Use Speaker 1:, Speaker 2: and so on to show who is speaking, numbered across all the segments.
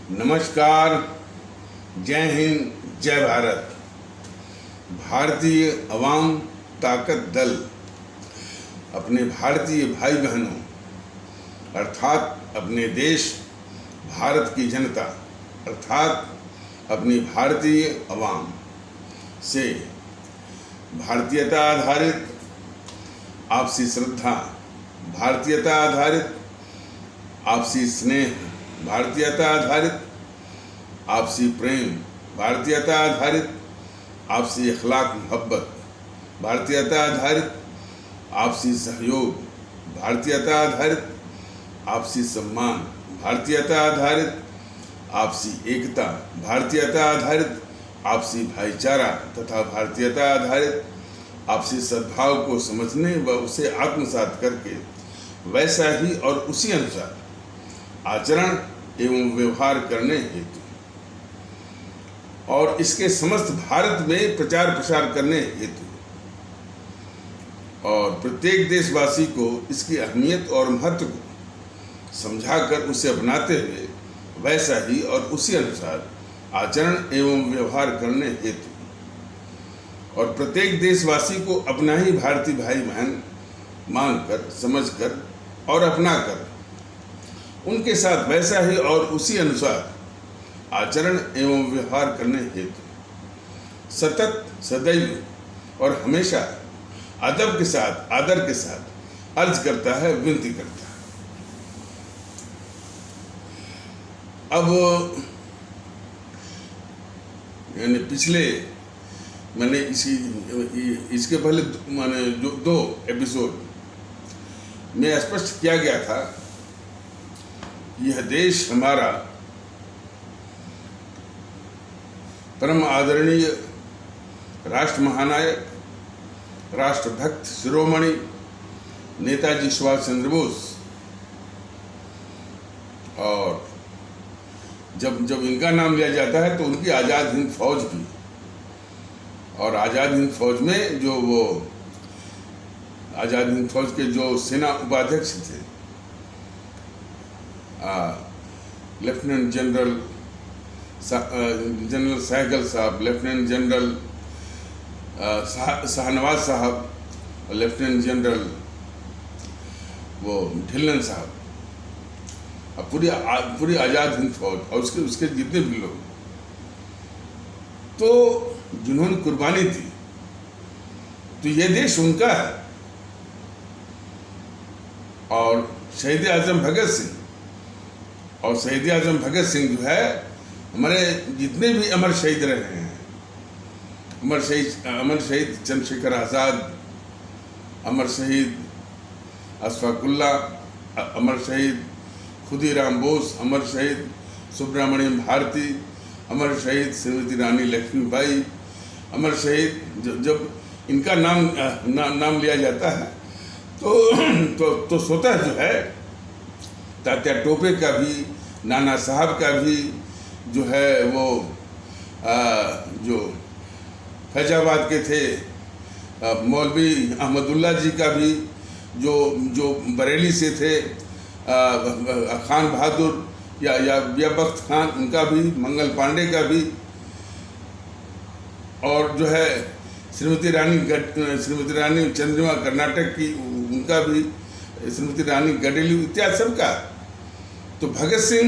Speaker 1: नमस्कार, जय हिंद, जय भारत। भारतीय अवाम ताकत दल अपने भारतीय भाई बहनों अर्थात अपने देश भारत की जनता अर्थात अपनी भारतीय अवाम से भारतीयता आधारित आपसी श्रद्धा, भारतीयता आधारित आपसी स्नेह, भारतीयता आधारित आपसी प्रेम, भारतीयता आधारित आपसी अखलाक मोहब्बत, भारतीयता आधारित आपसी सहयोग, भारतीयता आधारित आपसी सम्मान, भारतीयता आधारित आपसी एकता, भारतीयता आधारित आपसी भाईचारा तथा भारतीयता आधारित आपसी सद्भाव को समझने व उसे आत्मसात करके वैसा ही और उसी अनुसार आचरण एवं व्यवहार करने हेतु और इसके समस्त भारत में प्रचार प्रसार करने हेतु और प्रत्येक देशवासी को इसकी अहमियत और महत्व को समझाकर उसे अपनाते हुए वैसा ही और उसी अनुसार आचरण एवं व्यवहार करने हेतु और प्रत्येक देशवासी को अपना ही भारतीय भाई बहन मानकर, समझकर और अपनाकर उनके साथ वैसा ही और उसी अनुसार आचरण एवं व्यवहार करने हेतु सतत, सदैव और हमेशा अदब के साथ, आदर के साथ अर्ज करता है, विनती करता है। अब यानी पिछले मैंने इसके पहले मैंने जो 2 एपिसोड में स्पष्ट किया गया था, यह देश हमारा परम आदरणीय राष्ट्र महानायक, राष्ट्रभक्त शिरोमणि नेताजी सुभाष चंद्र बोस और जब इनका नाम लिया जाता है तो उनकी आज़ाद हिंद फौज भी और आज़ाद हिंद फौज में जो वो आज़ाद हिंद फौज के जो सेना उपाध्यक्ष थे लेफ्टिनेंट जनरल सहगल साहब, लेफ्टिनेंट जनरल शाहनवाज साहब और लेफ्टिनेंट जनरल वो ढिल्लन साहब और पूरी आज़ाद हिंद फौज और उसके जितने भी लोग तो जिन्होंने कुर्बानी दी, तो ये देश उनका है। और शहीद आजम भगत सिंह और शहीद आजम भगत सिंह जो है हमारे जितने भी अमर शहीद रहे हैं, अमर शहीद चंद्रशेखर आज़ाद, अमर शहीद अशफाकुल्ला, अमर शहीद खुदीराम बोस, अमर शहीद सुब्रमण्यम भारती, अमर शहीद श्रीमती रानी लक्ष्मीबाई, अमर शहीद जब इनका नाम लिया जाता है तो स्वतः जो है तात्या टोपे का भी, नाना साहब का भी जो है वो जो फैजाबाद के थे मौलवी अहमदुल्ला जी का भी जो बरेली से थे खान बहादुर या बख्त खान, उनका भी, मंगल पांडे का भी और जो है श्रीमती रानी चंद्रिमा कर्नाटक की, उनका भी, श्रीमती रानी गडेलू इत्यादि सबका। तो भगत सिंह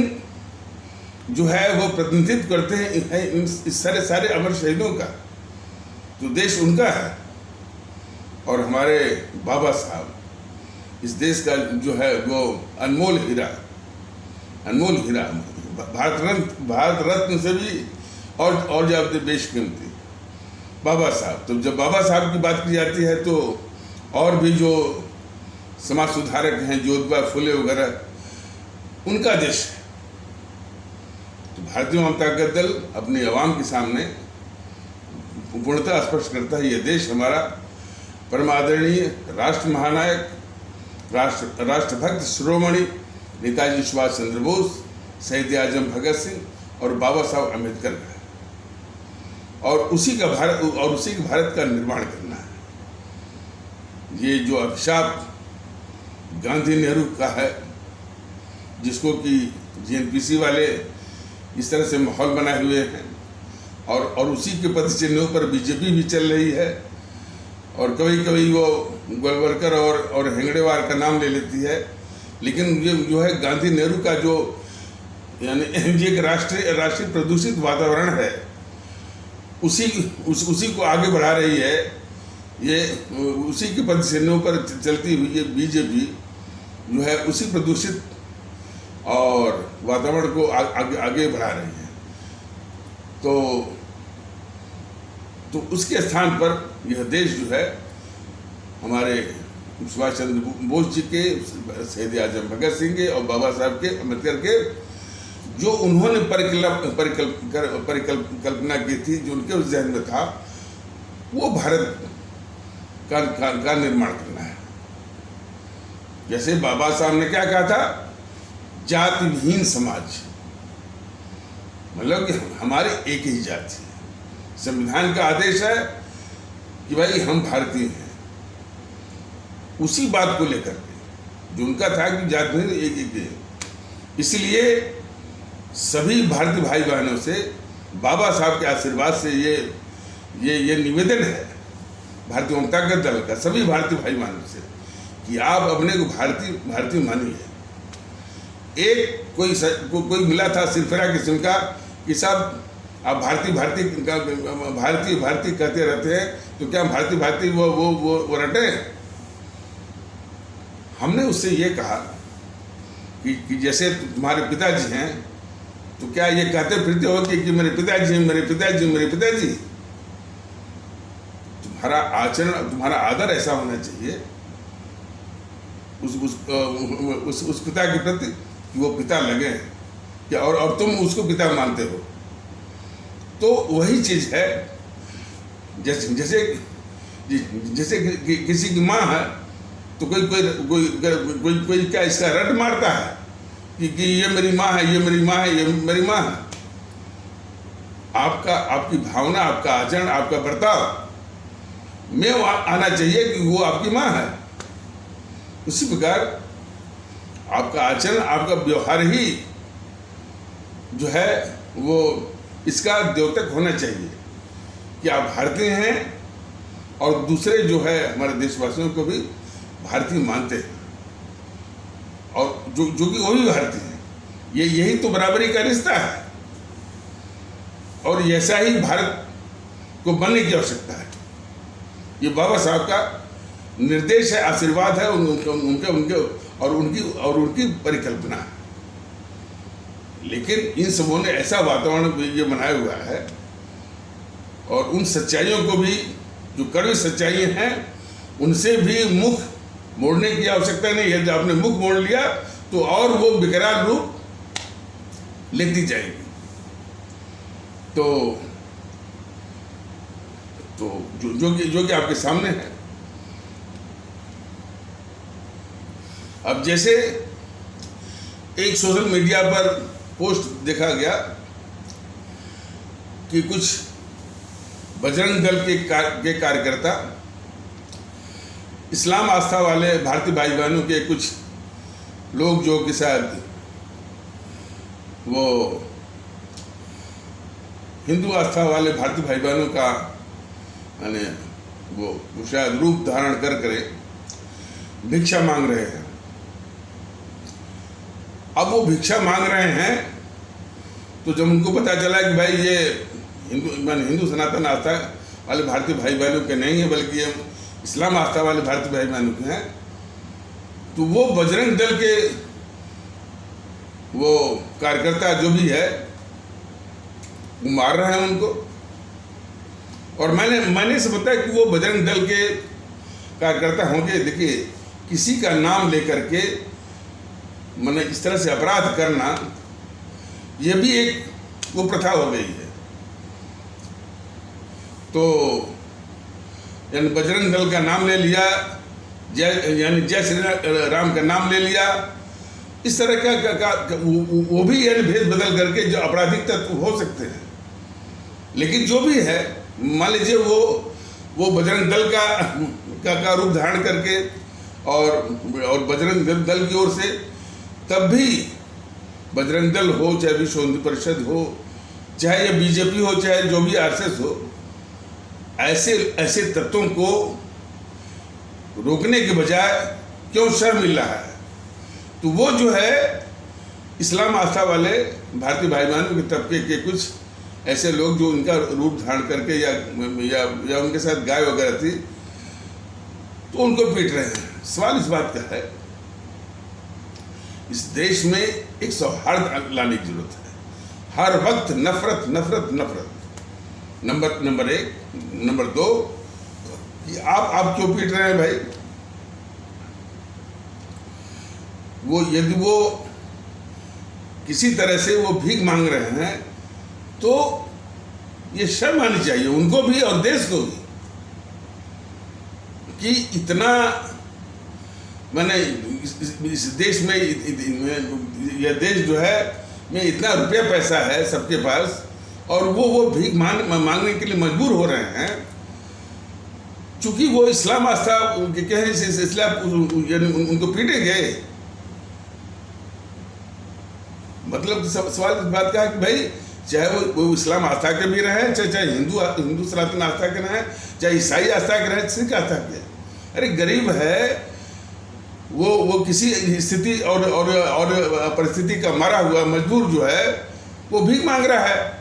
Speaker 1: जो है वो प्रतिनिधित्व करते हैं इस सारे अमर शहीदों का, तो देश उनका है। और हमारे बाबा साहब इस देश का जो है वो अनमोल हीरा, भारत रत्न से भी और ज्यादा बेशकीमती बाबा साहब। तो जब बाबा साहब की बात की जाती है तो और भी जो समाज सुधारक हैं, ज्योतिबा फुले वगैरह, उनका देश है। तो भारतीय जनता दल अपनी आवाम के सामने पूर्णतः स्पष्ट करता है, यह देश हमारा परम आदरणीय राष्ट्र महानायक, राष्ट्रभक्त शिरोमणि नेताजी सुभाष चंद्र बोस, शहीद आजम भगत सिंह और बाबा साहब अम्बेडकर का है और उसी का भारत का निर्माण करना है। ये जो अभिशाप गांधी नेहरू का है, जिसको कि जीएनपीसी वाले इस तरह से माहौल बनाए हुए हैं, और उसी के पद चिन्हों पर बीजेपी भी चल रही है, और कभी कभी वो गोलवलकर और हेगड़ेवार का नाम ले लेती है। लेकिन ये जो है गांधी नेहरू का जो यानी ये एक राष्ट्रीय प्रदूषित वातावरण है, उसी को आगे बढ़ा रही है। ये उसी के पद चिन्हों पर चलती हुई ये बीजेपी जो है उसी प्रदूषित और वातावरण को आगे बढ़ा रही है। तो उसके स्थान पर यह देश जो है हमारे सुभाष चंद्र बोस जी के, शहीद आजम भगत सिंह के और बाबा साहब के, अम्बेडकर के, जो उन्होंने परिकल्पना की थी, जो उनके उस जहन में था, वो भारत का निर्माण करना है। जैसे बाबा साहब ने क्या कहा था, जाति विहीन समाज, मतलब कि हमारी एक ही जाति है। संविधान का आदेश है कि भाई हम भारतीय हैं। उसी बात को लेकर के जो उनका था कि जाति विहीन एक है, इसलिए सभी भारतीय भाई बहनों से, बाबा साहब के आशीर्वाद से ये निवेदन है भारतीय जनता दल का, सभी भारतीय भाई बहनों से, कि आप अपने को भारतीय मानिए। एक कोई मिला था सिरफिरा किस्म का कि साहब आप भारतीय कहते रहते हैं, तो क्या भारतीय वो रटे? हमने उससे ये कहा कि जैसे तुम्हारे पिताजी हैं, तो क्या ये कहते फिरते हो कि मेरे पिताजी, मेरे पिताजी, मेरे पिताजी? तुम्हारा आचरण, तुम्हारा आदर ऐसा होना चाहिए उस पिता के प्रति कि वो पिता लगे क्या, और तुम उसको पिता मानते हो। तो वही चीज है, जैसे किसी की माँ है, तो कोई क्या इसका रट मारता है कि ये मेरी माँ है, ये मेरी माँ है, ये मेरी माँ है। आपकी भावना, आपका आचरण, आपका बर्ताव में आना चाहिए कि वो आपकी माँ है। उसी प्रकार आपका आचरण, आपका व्यवहार ही जो है वो इसका द्योतक होना चाहिए कि आप भारतीय हैं और दूसरे जो है हमारे देशवासियों को भी भारतीय मानते हैं, और जो कि वो भी भारतीय हैं। यही तो बराबरी का रिश्ता है, और ऐसा ही भारत को बनने की आवश्यकता है। ये बाबा साहब का निर्देश है, आशीर्वाद है, उनके और उनकी परिकल्पना है। लेकिन इन सबों ने ऐसा वातावरण ये बनाया हुआ है, और उन सच्चाइयों को भी, जो कड़वी सच्चाइयाँ हैं, उनसे भी मुख मोड़ने की आवश्यकता नहीं है। जब आपने मुख मोड़ लिया तो और वो विकराल रूप लेती जाएगी। तो जो कि आपके सामने है। अब जैसे एक सोशल मीडिया पर पोस्ट देखा गया कि कुछ बजरंग दल के कार्यकर्ता इस्लाम आस्था वाले भारतीय भाई बहनों के कुछ लोग जो कि शायद वो हिंदू आस्था वाले भारतीय भाई बहनों का यानी वो शायद रूप धारण कर भिक्षा मांग रहे हैं। अब वो भिक्षा मांग रहे हैं, तो जब उनको पता चला कि भाई ये हिंदू सनातन आस्था वाले भारतीय भाई बहनों के नहीं है, बल्कि ये इस्लाम आस्था वाले भारतीय भाई बहनों के हैं, तो वो बजरंग दल के वो कार्यकर्ता जो भी है वो मार रहे हैं उनको। और मैंने समझता है कि वो बजरंग दल के कार्यकर्ता होंगे। देखिए, किसी का नाम लेकर के मैंने इस तरह से अपराध करना, ये भी एक वो प्रथा हो गई है। तो यानी बजरंग दल का नाम ले लिया, जय श्री राम का नाम ले लिया, इस तरह का वो भी यानी भेद बदल करके जो आपराधिक तत्व हो सकते हैं। लेकिन जो भी है, मान लीजिए वो बजरंग दल का रूप धारण करके और बजरंग दल की ओर से, तब भी बजरंग दल हो, चाहे विश्व हिंदू परिषद हो, चाहे ये बीजेपी हो, चाहे जो भी आरएसएस हो, ऐसे ऐसे तत्वों को रोकने के बजाय क्यों शर्म मिल रहा है? तो वो जो है इस्लाम आस्था वाले भारतीय भाई बहनों के तबके के कुछ ऐसे लोग जो उनका रूप धारण करके या उनके साथ गाय वगैरह थी, तो उनको पीट रहे हैं। सवाल इस बात का है, इस देश में एक सौहार्द लाने की जरूरत है। हर वक्त नफरत नफरत नफरत नंबर एक। नंबर दो, कि आप क्यों पीट रहे हैं भाई? वो यदि वो किसी तरह से वो भीख मांग रहे हैं तो ये शर्म आनी चाहिए उनको भी और देश को भी, कि इतना मैंने इस देश में यह देश जो है में इतना रुपया पैसा है सबके पास, और वो भीख मांगने के लिए मजबूर हो रहे हैं चूंकि वो इस्लाम आस्था के कहें इसलिए उनको पीटेंगे। मतलब सवाल इस बात का है कि भाई चाहे वो इस्लाम आस्था के भी रहे, चाहे हिंदू सनातन आस्था के रहे, चाहे ईसाई आस्था के रहे, सिख आस्था के। अरे गरीब है वो किसी स्थिति और परिस्थिति का मारा हुआ मजबूर जो है वो भीख मांग रहा है।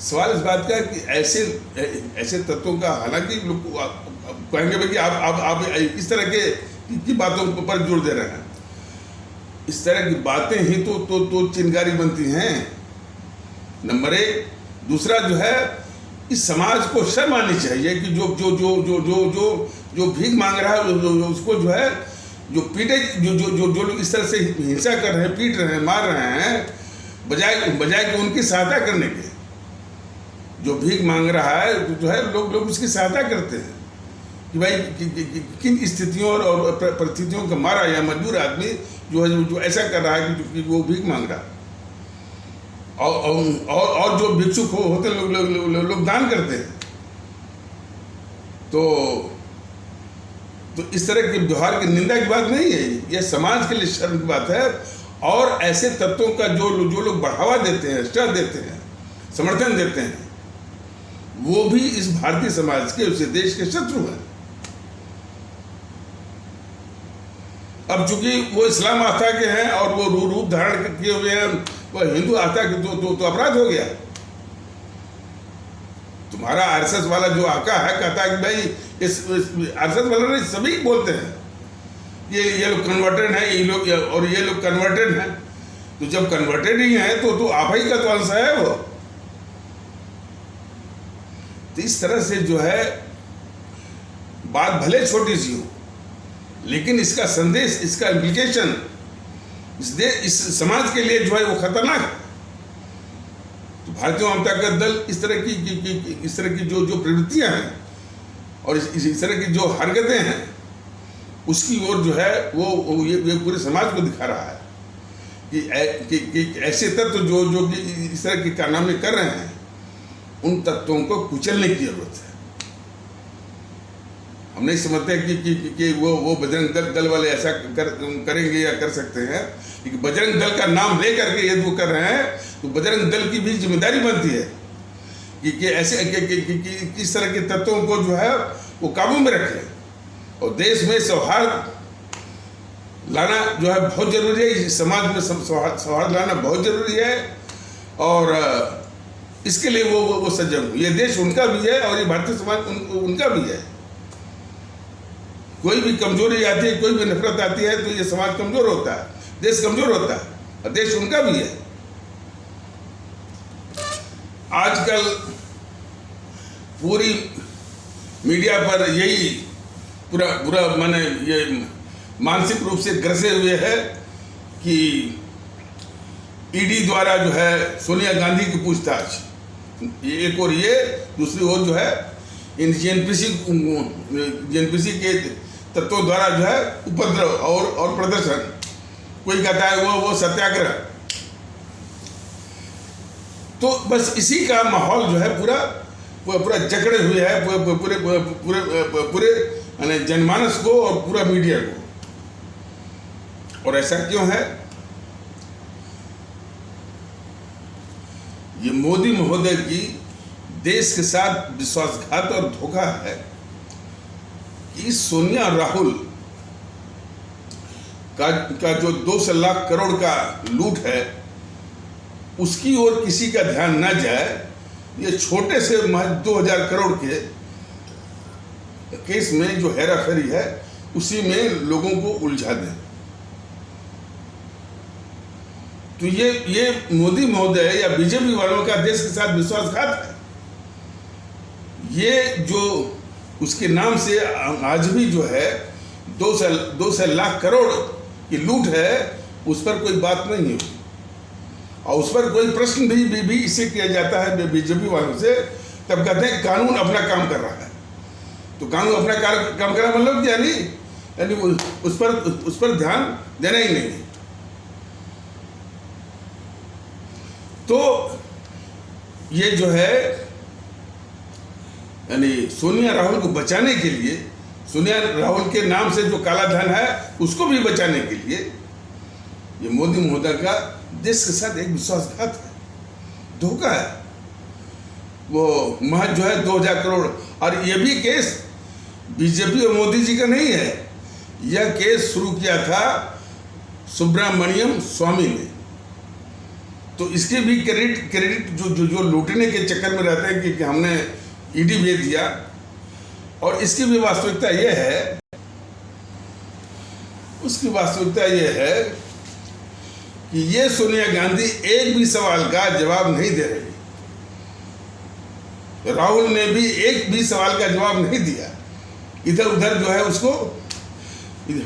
Speaker 1: सवाल इस बात का है कि ऐसे तत्वों का, हालांकि लोग कहेंगे भाई कि आप इस तरह की बातों पर जोर दे रहे हैं, इस तरह की बातें ही तो चिंगारी बनती हैं, नंबर एक। दूसरा जो है, इस समाज को शर्म आनी चाहिए कि जो भीख मांग रहा है, उसको जो है जो पीटे, जो लोग इस तरह से हिंसा कर रहे हैं, पीट रहे हैं, मार रहे हैं, बजाय कि उनकी सहायता करने के, जो भीख मांग रहा है जो है लोग उसकी सहायता करते हैं कि भाई किन स्थितियों और परिस्थितियों का मारा या मजबूर आदमी जो ऐसा कर रहा है कि वो भीख मांग रहा है। और जो भिक्षुक होते लोग दान करते हैं। तो इस तरह के व्यवहार की निंदा की बात नहीं है, यह समाज के लिए शर्म की बात है। और ऐसे तत्वों का जो लोग बढ़ावा देते हैं, स्टार देते हैं, समर्थन देते हैं, वो भी इस भारतीय समाज के, उस देश के शत्रु हैं। अब चूंकि वो इस्लाम आस्था के हैं और वो रूप धारण किए हुए हैं वो हिंदू आस्था के, तो अपराध हो गया। तुम्हारा आरएसएस वाला जो आका है कहता है कि भाई इस आरएसएस वाला नहीं, सभी बोलते हैं ये लोग कन्वर्टेड हैं, ये लोग कन्वर्टेड हैं। तो जब कन्वर्टेड ही हैं तो आप ही का तो अंश है वो। तो इस तरह से जो है बात भले छोटी सी हो, लेकिन इसका संदेश, इसका इम्प्लीकेशन इस समाज के लिए जो है वो खतरनाक है। तो भारतीय जनता दल इस तरह की जो प्रवृत्तियां हैं और इस तरह की जो हरकतें हैं उसकी ओर जो है वो ये पूरे समाज को दिखा रहा है कि ऐसे तत्व जो कि इस तरह के कारनामे कर रहे हैं, उन तत्वों को कुचलने की जरूरत है। हम नहीं समझते कि वो बजरंग दल वाले ऐसा करेंगे या कर सकते हैं, लेकिन बजरंग दल का नाम लेकर के यदि वो कर रहे हैं तो बजरंग दल की भी जिम्मेदारी बनती है कि ऐसे किस तरह के तत्वों को जो है वो काबू में रखें। और देश में सौहार्द लाना जो है बहुत जरूरी है, समाज में सौहार्द लाना बहुत जरूरी है। और इसके लिए वो सज्जन, ये देश उनका भी है और ये भारतीय समाज उनका भी है। कोई भी कमजोरी आती है, कोई भी नफरत आती है तो ये समाज कमजोर होता है, देश कमजोर होता है, और देश उनका भी है। आजकल पूरी मीडिया पर यही पूरा माने ये मानसिक रूप से ग्रसे हुए है कि ईडी द्वारा जो है सोनिया गांधी की पूछताछ, एक और ये दूसरी ओर जो है इन जेएनपीसी के तत्वों द्वारा जो है उपद्रव और प्रदर्शन, कोई कहता है वो सत्याग्रह। तो बस इसी का माहौल जो है पूरा जकड़े हुए है पूरे जनमानस को और पूरा मीडिया को। और ऐसा क्यों है? ये मोदी महोदय की देश के साथ विश्वासघात और धोखा है कि सोनिया और राहुल का जो 200 लाख करोड़ का लूट है उसकी ओर किसी का ध्यान न जाए। ये छोटे से महज 2000 करोड़ के केस में जो हेरा फेरी है उसी में लोगों को उलझा दें। तो ये मोदी महोदय या बीजेपी वालों का देश के साथ विश्वासघात है। ये जो उसके नाम से आज भी जो है 200 लाख करोड़ की लूट है उस पर कोई बात नहीं है और उस पर कोई प्रश्न भी इसे किया जाता है बीजेपी वालों से, तब कहते हैं कानून अपना काम कर रहा है। तो कानून अपना काम कर रहा है मतलब क्या, यानी उस पर ध्यान देना ही नहीं। तो ये जो है यानी सोनिया राहुल को बचाने के लिए, सोनिया राहुल के नाम से जो काला धन है उसको भी बचाने के लिए ये मोदी महोदय का देश के साथ एक विश्वासघात है, धोखा है। वो महज जो है 2000 करोड़, और ये भी केस बीजेपी और मोदी जी का नहीं है। यह केस शुरू किया था सुब्रमण्यम स्वामी ने। तो इसके भी क्रेडिट जो लूटने के चक्कर में रहते हैं कि हमने ईडी भेज दिया। और इसकी भी वास्तविकता यह है, उसकी वास्तविकता यह है कि ये सोनिया गांधी एक भी सवाल का जवाब नहीं दे रही। राहुल ने भी एक भी सवाल का जवाब नहीं दिया। इधर उधर जो है उसको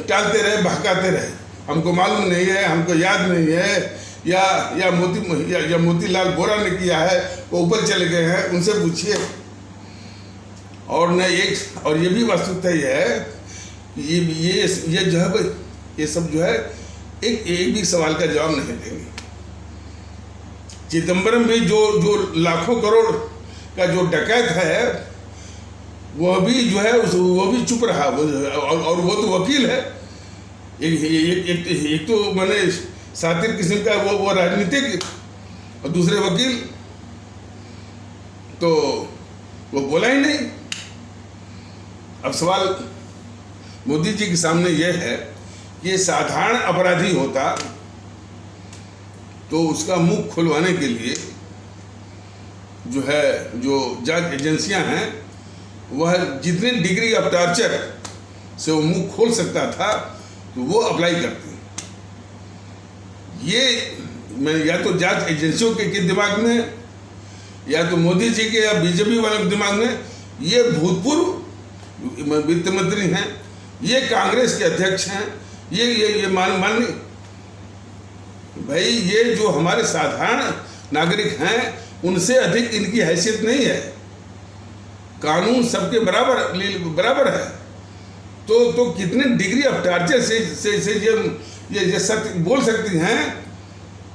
Speaker 1: टालते रहे, बहकाते रहे। हमको मालूम नहीं है, हमको याद नहीं है, या मोतीलाल वोरा ने किया है, वो ऊपर चले गए हैं, उनसे पूछिए। और ये भी वास्तविकता ये है कि ये जो है ये सब जो है एक भी सवाल का जवाब नहीं देंगे। चिदम्बरम भी जो लाखों करोड़ का जो डकैत है वो भी जो है वो भी चुप रहा। और वो तो वकील है, एक तो मैंने सातिर किस्म का वो राजनीतिक, और दूसरे वकील, तो वो बोला ही नहीं। अब सवाल मोदी जी के सामने यह है कि ये साधारण अपराधी होता तो उसका मुंह खुलवाने के लिए जो है जो जांच एजेंसियां हैं वह जितने डिग्री ऑफ टॉर्चर से वो मुंह खोल सकता था तो वो अप्लाई करते हैं। ये मैं या तो जांच एजेंसियों के दिमाग में, या तो मोदी जी के या बीजेपी वालों के दिमाग में, ये भूतपूर्व वित्त मंत्री हैं, ये कांग्रेस के अध्यक्ष हैं, ये मान भाई ये जो हमारे साधारण नागरिक हैं उनसे अधिक इनकी हैसियत नहीं है। कानून सबके बराबर है। तो कितने डिग्री ऑफ टॉर्चर से ये सत्य बोल सकती हैं,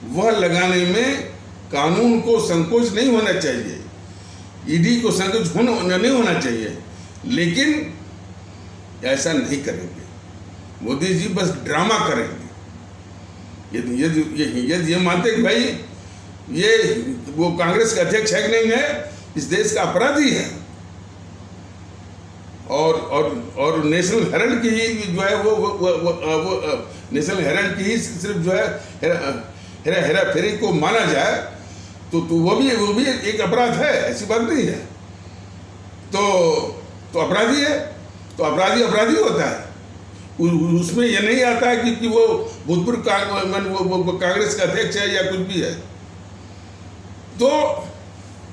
Speaker 1: वह लगाने में कानून को संकोच नहीं होना चाहिए, ईडी को संकोच नहीं होना चाहिए। लेकिन ऐसा नहीं करेंगे मोदी जी, बस ड्रामा करेंगे। यदि ये मानते कि भाई ये वो कांग्रेस का अध्यक्ष है कि नहीं है, इस देश का अपराधी है, और नेशनल हेराल्ड की ही जो है वो नेशनल हेराल्ड की ही सिर्फ जो है हेरा फेरी को माना जाए तो वो भी एक अपराध है, ऐसी बात नहीं है। तो अपराधी है, तो अपराधी होता है। उसमें यह नहीं आता है कि वो भूतपूर्व कांग्रेस का अध्यक्ष है या कुछ भी है। तो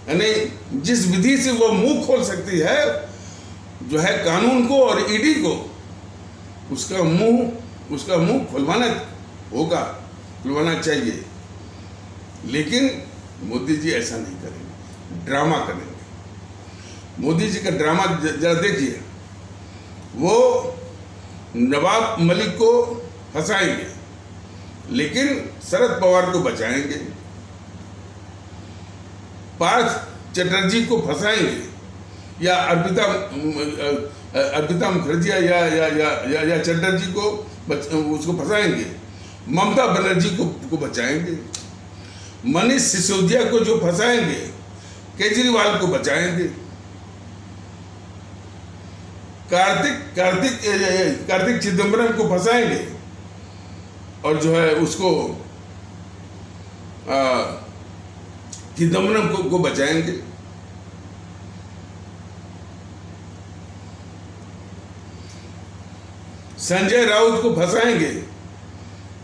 Speaker 1: यानी जिस विधि से वो मुंह खोल सकती है जो है कानून को और ईडी को, उसका मुंह खुलवाना चाहिए। लेकिन मोदी जी ऐसा नहीं करेंगे, ड्रामा करेंगे। मोदी जी का ड्रामा जरा देखिए। वो नवाब मलिक को फंसाएंगे लेकिन शरद पवार को बचाएंगे, पार्थ चटर्जी को फंसाएंगे या अर्पिता मुखर्जी या चटर्जी को उसको फंसाएंगे, ममता बनर्जी को बचाएंगे। मनीष सिसोदिया को जो फंसाएंगे, केजरीवाल को बचाएंगे, कार्तिक चिदम्बरम को फंसाएंगे और जो है उसको चिदम्बरम को बचाएंगे। संजय राउत को फंसाएंगे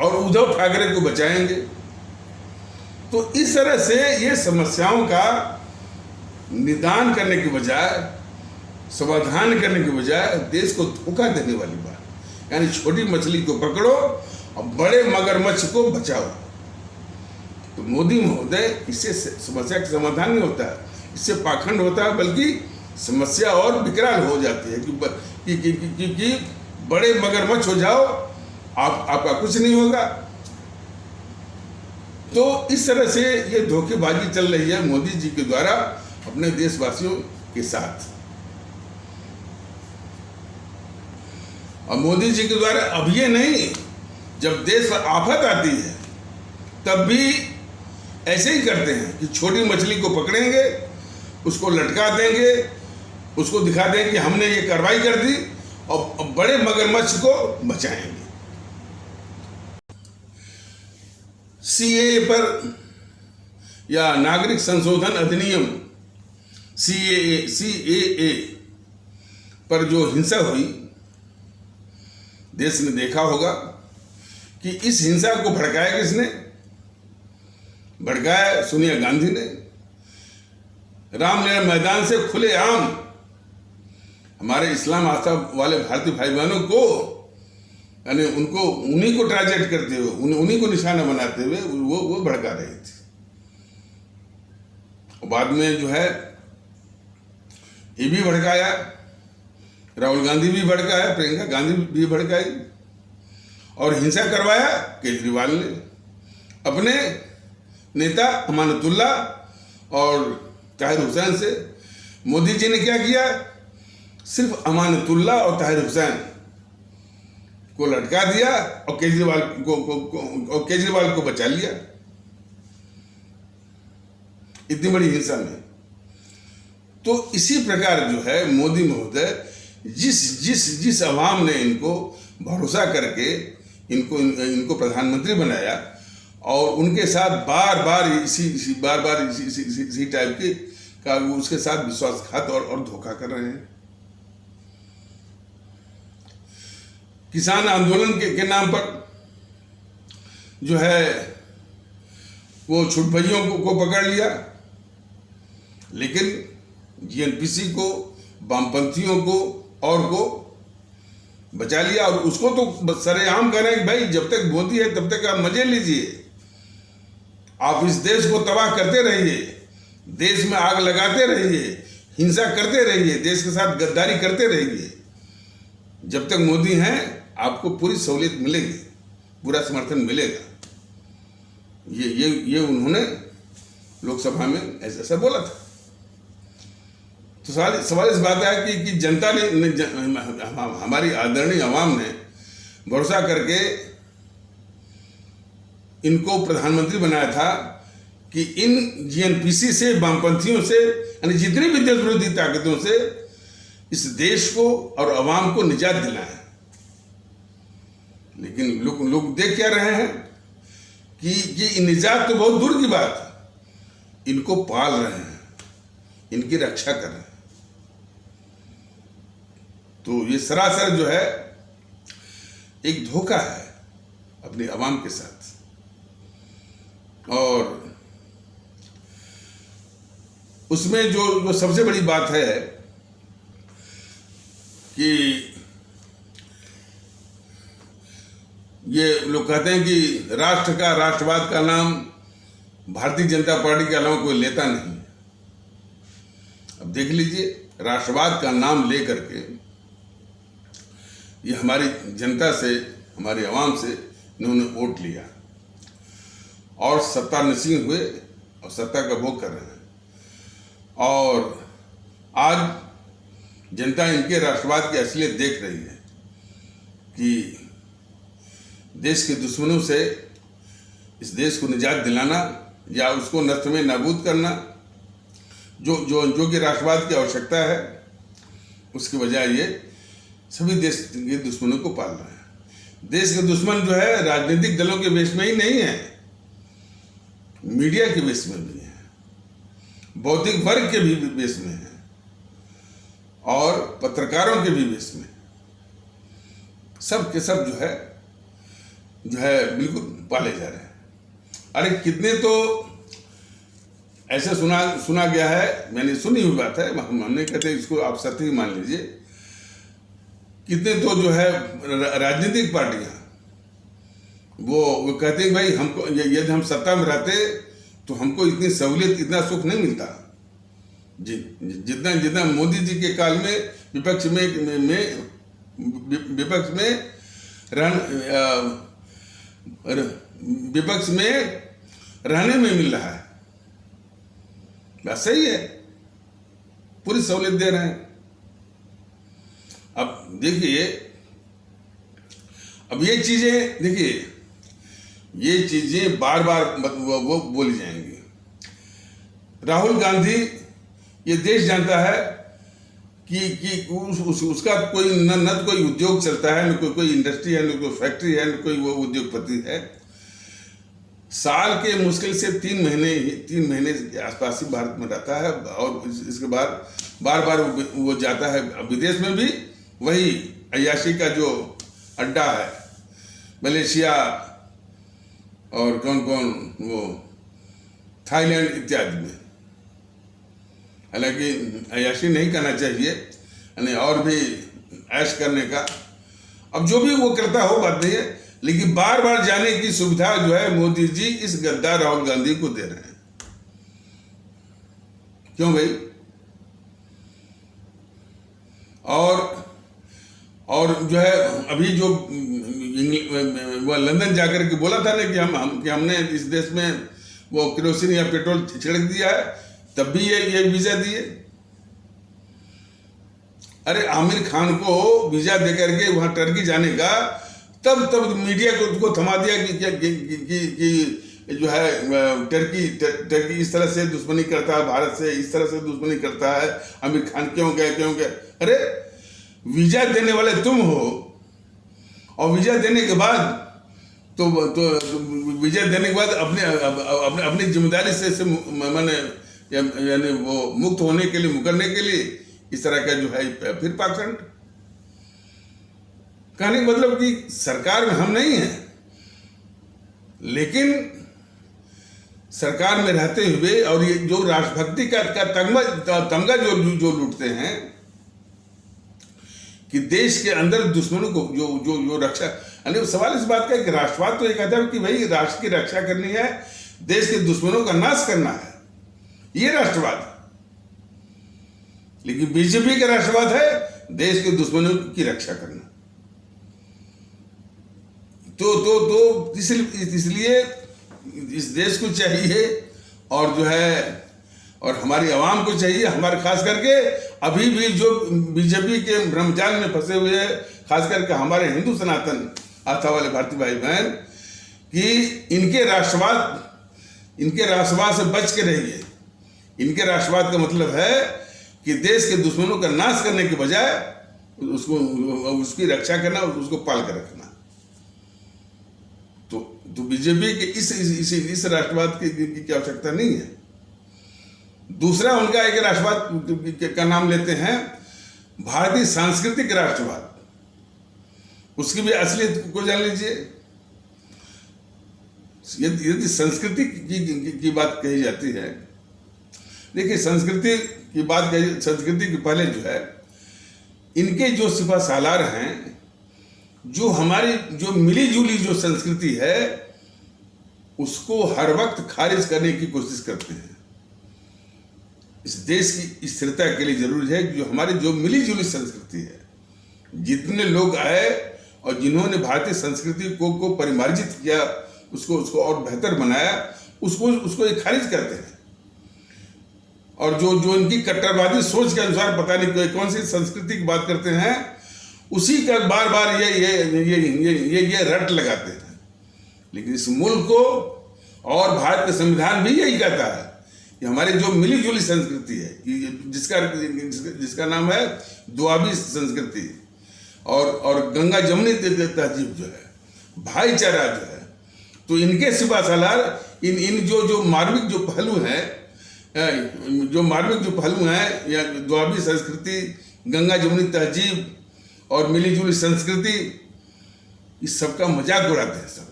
Speaker 1: और उद्धव ठाकरे को बचाएंगे। तो इस तरह से ये समस्याओं का निदान करने के बजाय, समाधान करने के बजाय देश को धोखा देने वाली बात, यानी छोटी मछली को पकड़ो और बड़े मगरमच्छ को बचाओ। तो मोदी महोदय, इससे समस्या का समाधान नहीं होता है, इससे पाखंड होता है, बल्कि समस्या और विकराल हो जाती है कि बड़े मगरमच्छ हो जाओ, आपका कुछ नहीं होगा। तो इस तरह से ये धोखेबाजी चल रही है मोदी जी के द्वारा अपने देशवासियों के साथ। और मोदी जी के द्वारा अब ये नहीं, जब देश पर आफत आती है तब भी ऐसे ही करते हैं कि छोटी मछली को पकड़ेंगे, उसको लटका देंगे, उसको दिखा देंगे कि हमने ये कार्रवाई कर दी, और बड़े मगरमच्छ को बचाएंगे। सीएए पर या नागरिक संशोधन अधिनियम सीएए पर जो हिंसा हुई, देश ने देखा होगा कि इस हिंसा को भड़काया किसने? भड़काया सोनिया गांधी ने। रामलीला मैदान से खुलेआम हमारे इस्लाम आस्था वाले भारतीय भाई बहनों को, यानी उनको, उन्हीं को टारगेट करते हुए, उन्हीं को निशाना बनाते हुए वो भड़का रहे थे। और बाद में जो है ये भी भड़काया, राहुल गांधी भी भड़काया, प्रियंका गांधी भी भड़काई, और हिंसा करवाया केजरीवाल ने अपने नेता अमानतुल्ला और ताहिर हुसैन से। मोदी जी ने क्या किया? सिर्फ अमानतुल्ला और ताहिर हुसैन को लटका दिया और केजरीवाल को बचा लिया इतनी बड़ी हिंसा में। तो इसी प्रकार जो है मोदी महोदय, जिस अवाम ने इनको भरोसा करके इनको प्रधानमंत्री बनाया, और उनके साथ बार बार इसी टाइप के का उसके साथ विश्वासघात और धोखा कर रहे हैं। किसान आंदोलन के नाम पर जो है वो छुटभइयों को पकड़ लिया, लेकिन जीएनपीसी को, वामपंथियों को और को बचा लिया। और उसको तो सरेआम कह रहे हैं कि भाई जब तक मोदी है तब तक आप मजे लीजिए, आप इस देश को तबाह करते रहिए, देश में आग लगाते रहिए, हिंसा करते रहिए, देश के साथ गद्दारी करते रहिए। जब तक मोदी हैं आपको पूरी सहूलियत मिलेगी, पूरा समर्थन मिलेगा। ये उन्होंने लोकसभा में ऐसा बोला था। तो सवाल इस बात है कि जनता ने, हमारी आदरणीय आवाम ने भरोसा करके इनको प्रधानमंत्री बनाया था कि इन जीएनपीसी से, वामपंथियों से, यानी जितनी भी देश विरोधी ताकतों से इस देश को और आवाम को निजात दिलाएं। लेकिन लोग देख क्या रहे हैं कि निजात तो बहुत दूर की बात, इनको पाल रहे हैं, इनकी रक्षा कर रहे हैं। तो ये सरासर जो है एक धोखा है अपनी आवाम के साथ। और उसमें जो सबसे बड़ी बात है कि ये लोग कहते हैं कि राष्ट्रवाद का नाम भारतीय जनता पार्टी के अलावा कोई लेता नहीं। अब देख लीजिए, राष्ट्रवाद का नाम लेकर के ये हमारी जनता से, हमारी आवाम से इन्होंने वोट लिया और सत्ता नसीब हुए और सत्ता का भोग कर रहे हैं। और आज जनता इनके राष्ट्रवाद की असलियत देख रही है कि देश के दुश्मनों से इस देश को निजात दिलाना या उसको नष्ट में नाबूद करना, जो कि राष्ट्रवाद की आवश्यकता है, उसके बजाय ये सभी देश के दुश्मनों को पाल रहे हैं। देश के दुश्मन जो है राजनीतिक दलों के बेस में ही नहीं है, मीडिया के बेस में भी है, बौद्धिक वर्ग के भी बेस में है, और पत्रकारों के भी बेस में, सब के सब जो है बिल्कुल पाले जा रहे हैं। अरे कितने तो ऐसे सुना गया है, मैंने सुनी हुई बात है, हमने कहते इसको आप सत्य ही मान लीजिए, कितने तो जो है राजनीतिक पार्टियां वो कहते हैं भाई हमको यदि हम सत्ता में रहते तो हमको इतनी सहूलियत, इतना सुख नहीं मिलता जितना मोदी जी के काल में विपक्ष में रहने में मिल रहा है। बस सही है, पूरी सहूलियत दे रहे हैं। अब देखिए, अब ये चीजें देखिए, ये चीजें बार बार वो बोली जाएंगी। राहुल गांधी, ये देश जानता है कि उसका कोई न कोई उद्योग चलता है, न कोई इंडस्ट्री है, न कोई फैक्ट्री है, न कोई वो उद्योगपति है। साल के मुश्किल से 3 महीने के आसपास ही भारत में रहता है, और इसके बाद बार बार वो जाता है विदेश में भी, वही अय्याशी का जो अड्डा है मलेशिया और कौन वो थाईलैंड इत्यादि में। हालांकि अय्याशी नहीं करना चाहिए, यानी और भी ऐश करने का, अब जो भी वो करता हो बात नहीं है, लेकिन बार बार जाने की सुविधा जो है मोदी जी इस गद्दार राहुल गांधी को दे रहे हैं। क्यों भाई? और जो है अभी जो वो लंदन जाकर के बोला था ना कि हमने इस देश में वो केरोसिन या पेट्रोल छिड़क दिया है, तब भी ये वीजा दिए। अरे आमिर खान को वीजा देकर के वहां टर्की जाने का, तब मीडिया को थमा दिया कि जो है टर्की इस तरह से दुश्मनी करता है, भारत से इस तरह से दुश्मनी करता है, आमिर खान क्यों गए। अरे वीजा देने वाले तुम हो, और वीजा देने के बाद तो वीजा देने के बाद अपनी जिम्मेदारी से माने यानी वो मुक्त होने के लिए, मुकरने के लिए इस तरह का जो है फिर पाखंड। कहने का मतलब कि सरकार में हम नहीं हैं, लेकिन सरकार में रहते हुए और ये जो राष्ट्रभक्ति का तमगा जो लूटते हैं कि देश के अंदर दुश्मनों को जो रक्षा, यानी सवाल इस बात का है कि राष्ट्रवाद तो ये कहता है कि भाई राष्ट्र की रक्षा करनी है, देश के दुश्मनों का नाश करना है, ये राष्ट्रवाद। लेकिन बीजेपी का राष्ट्रवाद है देश के दुश्मनों की रक्षा करना। तो इसलिए इस देश को चाहिए, और जो है और हमारी आवाम को चाहिए, हमारे खास करके अभी भी जो बीजेपी के भ्रमजाल में फंसे हुए हैं, खास करके हमारे हिंदू सनातन आस्था वाले भारतीय भाई बहन, कि इनके राष्ट्रवाद से बच के रहिए। इनके राष्ट्रवाद का मतलब है कि देश के दुश्मनों का नाश करने के बजाय उसकी रक्षा करना, उसको पाल कर रखना। तो बीजेपी के इस राष्ट्रवाद की आवश्यकता नहीं है। दूसरा उनका एक राष्ट्रवाद का नाम लेते हैं भारतीय सांस्कृतिक राष्ट्रवाद। उसकी भी असलियत को जान लीजिए। यदि संस्कृति की बात कही जाती है, देखिए संस्कृति के पहले जो है इनके जो सिपा सालार हैं, जो हमारी जो मिली जुली जो संस्कृति है उसको हर वक्त खारिज करने की कोशिश करते हैं। इस देश की स्थिरता के लिए जरूरी है कि जो हमारी जो मिली जुली संस्कृति है, जितने लोग आए और जिन्होंने भारतीय संस्कृति को परिमार्जित किया, उसको और बेहतर बनाया, उसको ये खारिज करते हैं। और जो इनकी कट्टरवादी सोच के अनुसार पता नहीं कौन सी संस्कृति की बात करते हैं, उसी का बार बार ये रट लगाते हैं। लेकिन इस मुल्क को और भारत का संविधान भी यही कहता है कि हमारी जो मिली जुली संस्कृति है, कि जिसका नाम है दुआबी संस्कृति और गंगा जमुनी तहजीब जो है, भाईचारा जो है, तो इनके सिवा सालार इन जो मार्मिक जो पहलू हैं, या दुआबी संस्कृति, गंगा जमुनी तहजीब और मिली जुली संस्कृति, इस सब का मजाक उड़ाते हैं सब।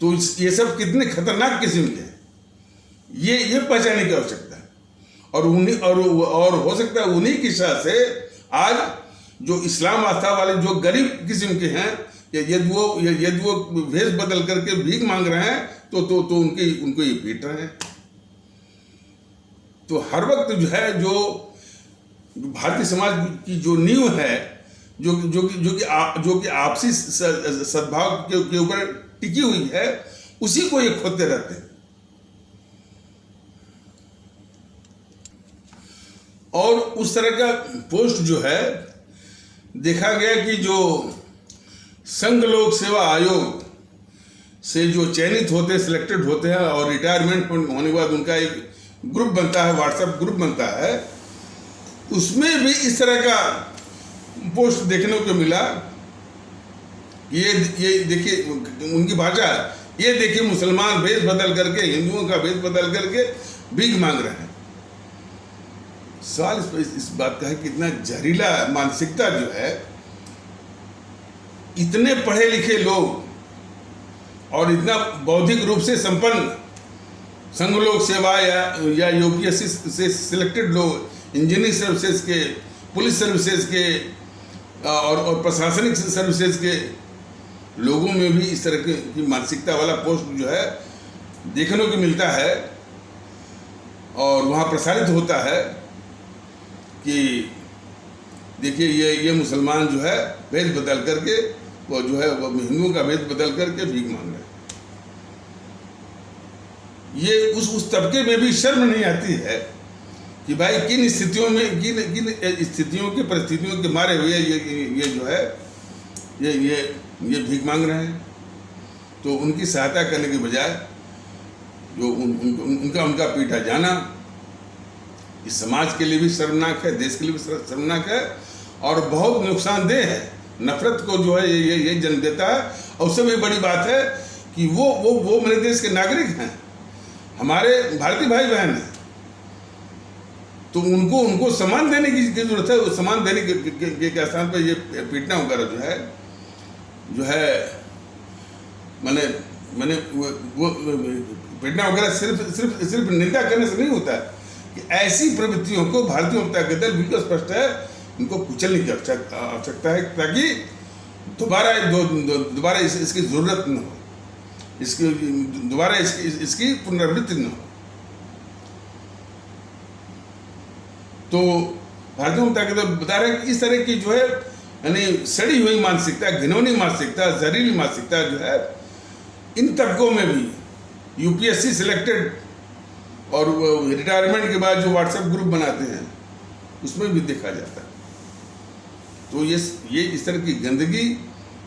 Speaker 1: तो ये सब कितने खतरनाक किस्म के हैं, ये पहचानने की आवश्यकता है। और हो सकता है उन्हीं की वजह से आज जो इस्लाम आस्था वाले जो गरीब किस्म के हैं, यदि वो भेष बदल करके भीख मांग रहे हैं तो उनको ये पीट रहे हैं। तो हर वक्त जो है, जो भारतीय समाज की जो नींव है, जो कि आपसी सद्भाव के ऊपर टिकी हुई है, उसी को ये खोदते रहते हैं। और उस तरह का पोस्ट जो है देखा गया कि जो संघ लोक सेवा आयोग से जो चयनित होते, सिलेक्टेड होते हैं और रिटायरमेंट होने के बाद उनका एक ग्रुप बनता है, व्हाट्सएप ग्रुप बनता है, उसमें भी इस तरह का पोस्ट देखने को मिला। ये देखिए उनकी भाषा, ये देखिए मुसलमान भेष बदल करके, हिंदुओं का भेष बदल करके भीख मांग रहे हैं। सवाल इस बात का है कि इतना जहरीला मानसिकता जो है, इतने पढ़े लिखे लोग और इतना बौद्धिक रूप से संपन्न संघ लोक सेवा या यूपीएससी से सिलेक्टेड लोग, इंजीनियरिंग सर्विसेज के, पुलिस सर्विसेज के और प्रशासनिक सर्विसेज के लोगों में भी इस तरह की मानसिकता वाला पोस्ट जो है देखने को मिलता है और वहाँ प्रसारित होता है कि देखिए ये मुसलमान जो है भेष बदल करके, वो जो है वो हिंदुओं का भेष बदल करके भीख मांग रहे हैं। ये उस तबके में भी शर्म नहीं आती है कि भाई किन स्थितियों में, किन स्थितियों की परिस्थितियों के मारे हुए ये जो है ये भीख मांग रहे हैं। तो उनकी सहायता करने के बजाय जो उनका पीटा जाना, इस समाज के लिए भी शर्मनाक है, देश के लिए भी शर्मनाक है और बहुत नुकसानदेह है। नफरत को जो है ये जन्म देता है। और उससे भी बड़ी बात है कि वो मेरे देश के नागरिक हैं, हमारे भारतीय भाई बहन हैं, तो उनको सम्मान देने की जरूरत है। सम्मान देने के स्थान पर ये पीटना वगैरह जो है मैंने वो पीटना वगैरह सिर्फ निंदा करने से नहीं होता है कि ऐसी प्रवृत्तियों को भारतीय जनता दल बिल्कुल स्पष्ट है, इनको कुचलने की आवश्यकता है ताकि दोबारा इसकी जरूरत न हो, दोबारा इसकी पुनरावृत्ति न हो। तो भारतीय जनता दल बता रहे हैं कि इस तरह की जो है यानी सड़ी हुई मानसिकता, घिनौनी मानसिकता, जहरीली मानसिकता जो है इन तबकों में भी यूपीएससी सिलेक्टेड और रिटायरमेंट के बाद जो व्हाट्सएप ग्रुप बनाते हैं उसमें भी देखा जाता है। तो ये इस तरह की गंदगी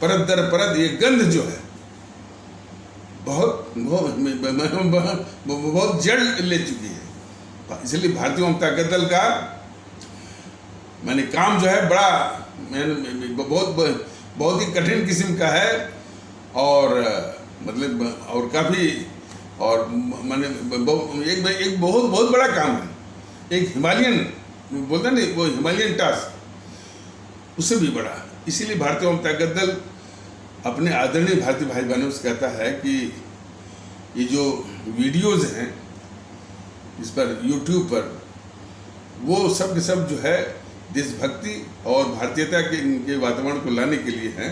Speaker 1: परत दर परत, ये गंध जो है बहुत जड़ ले चुकी है। इसलिए भारतीय जनता दल का काम जो है बड़ा बहुत ही कठिन किस्म का है और और काफ़ी और एक बहुत बड़ा काम है। एक हिमालयन बोलते नहीं, वो हिमालयन टास्क उससे भी बड़ा। इसीलिए भारतीय जनता दल अपने आदरणीय भारतीय भाई बहनों से कहता है कि ये जो वीडियोज़ हैं इस पर यूट्यूब पर, वो सब के सब जो है देशभक्ति और भारतीयता के वातावरण को लाने के लिए हैं।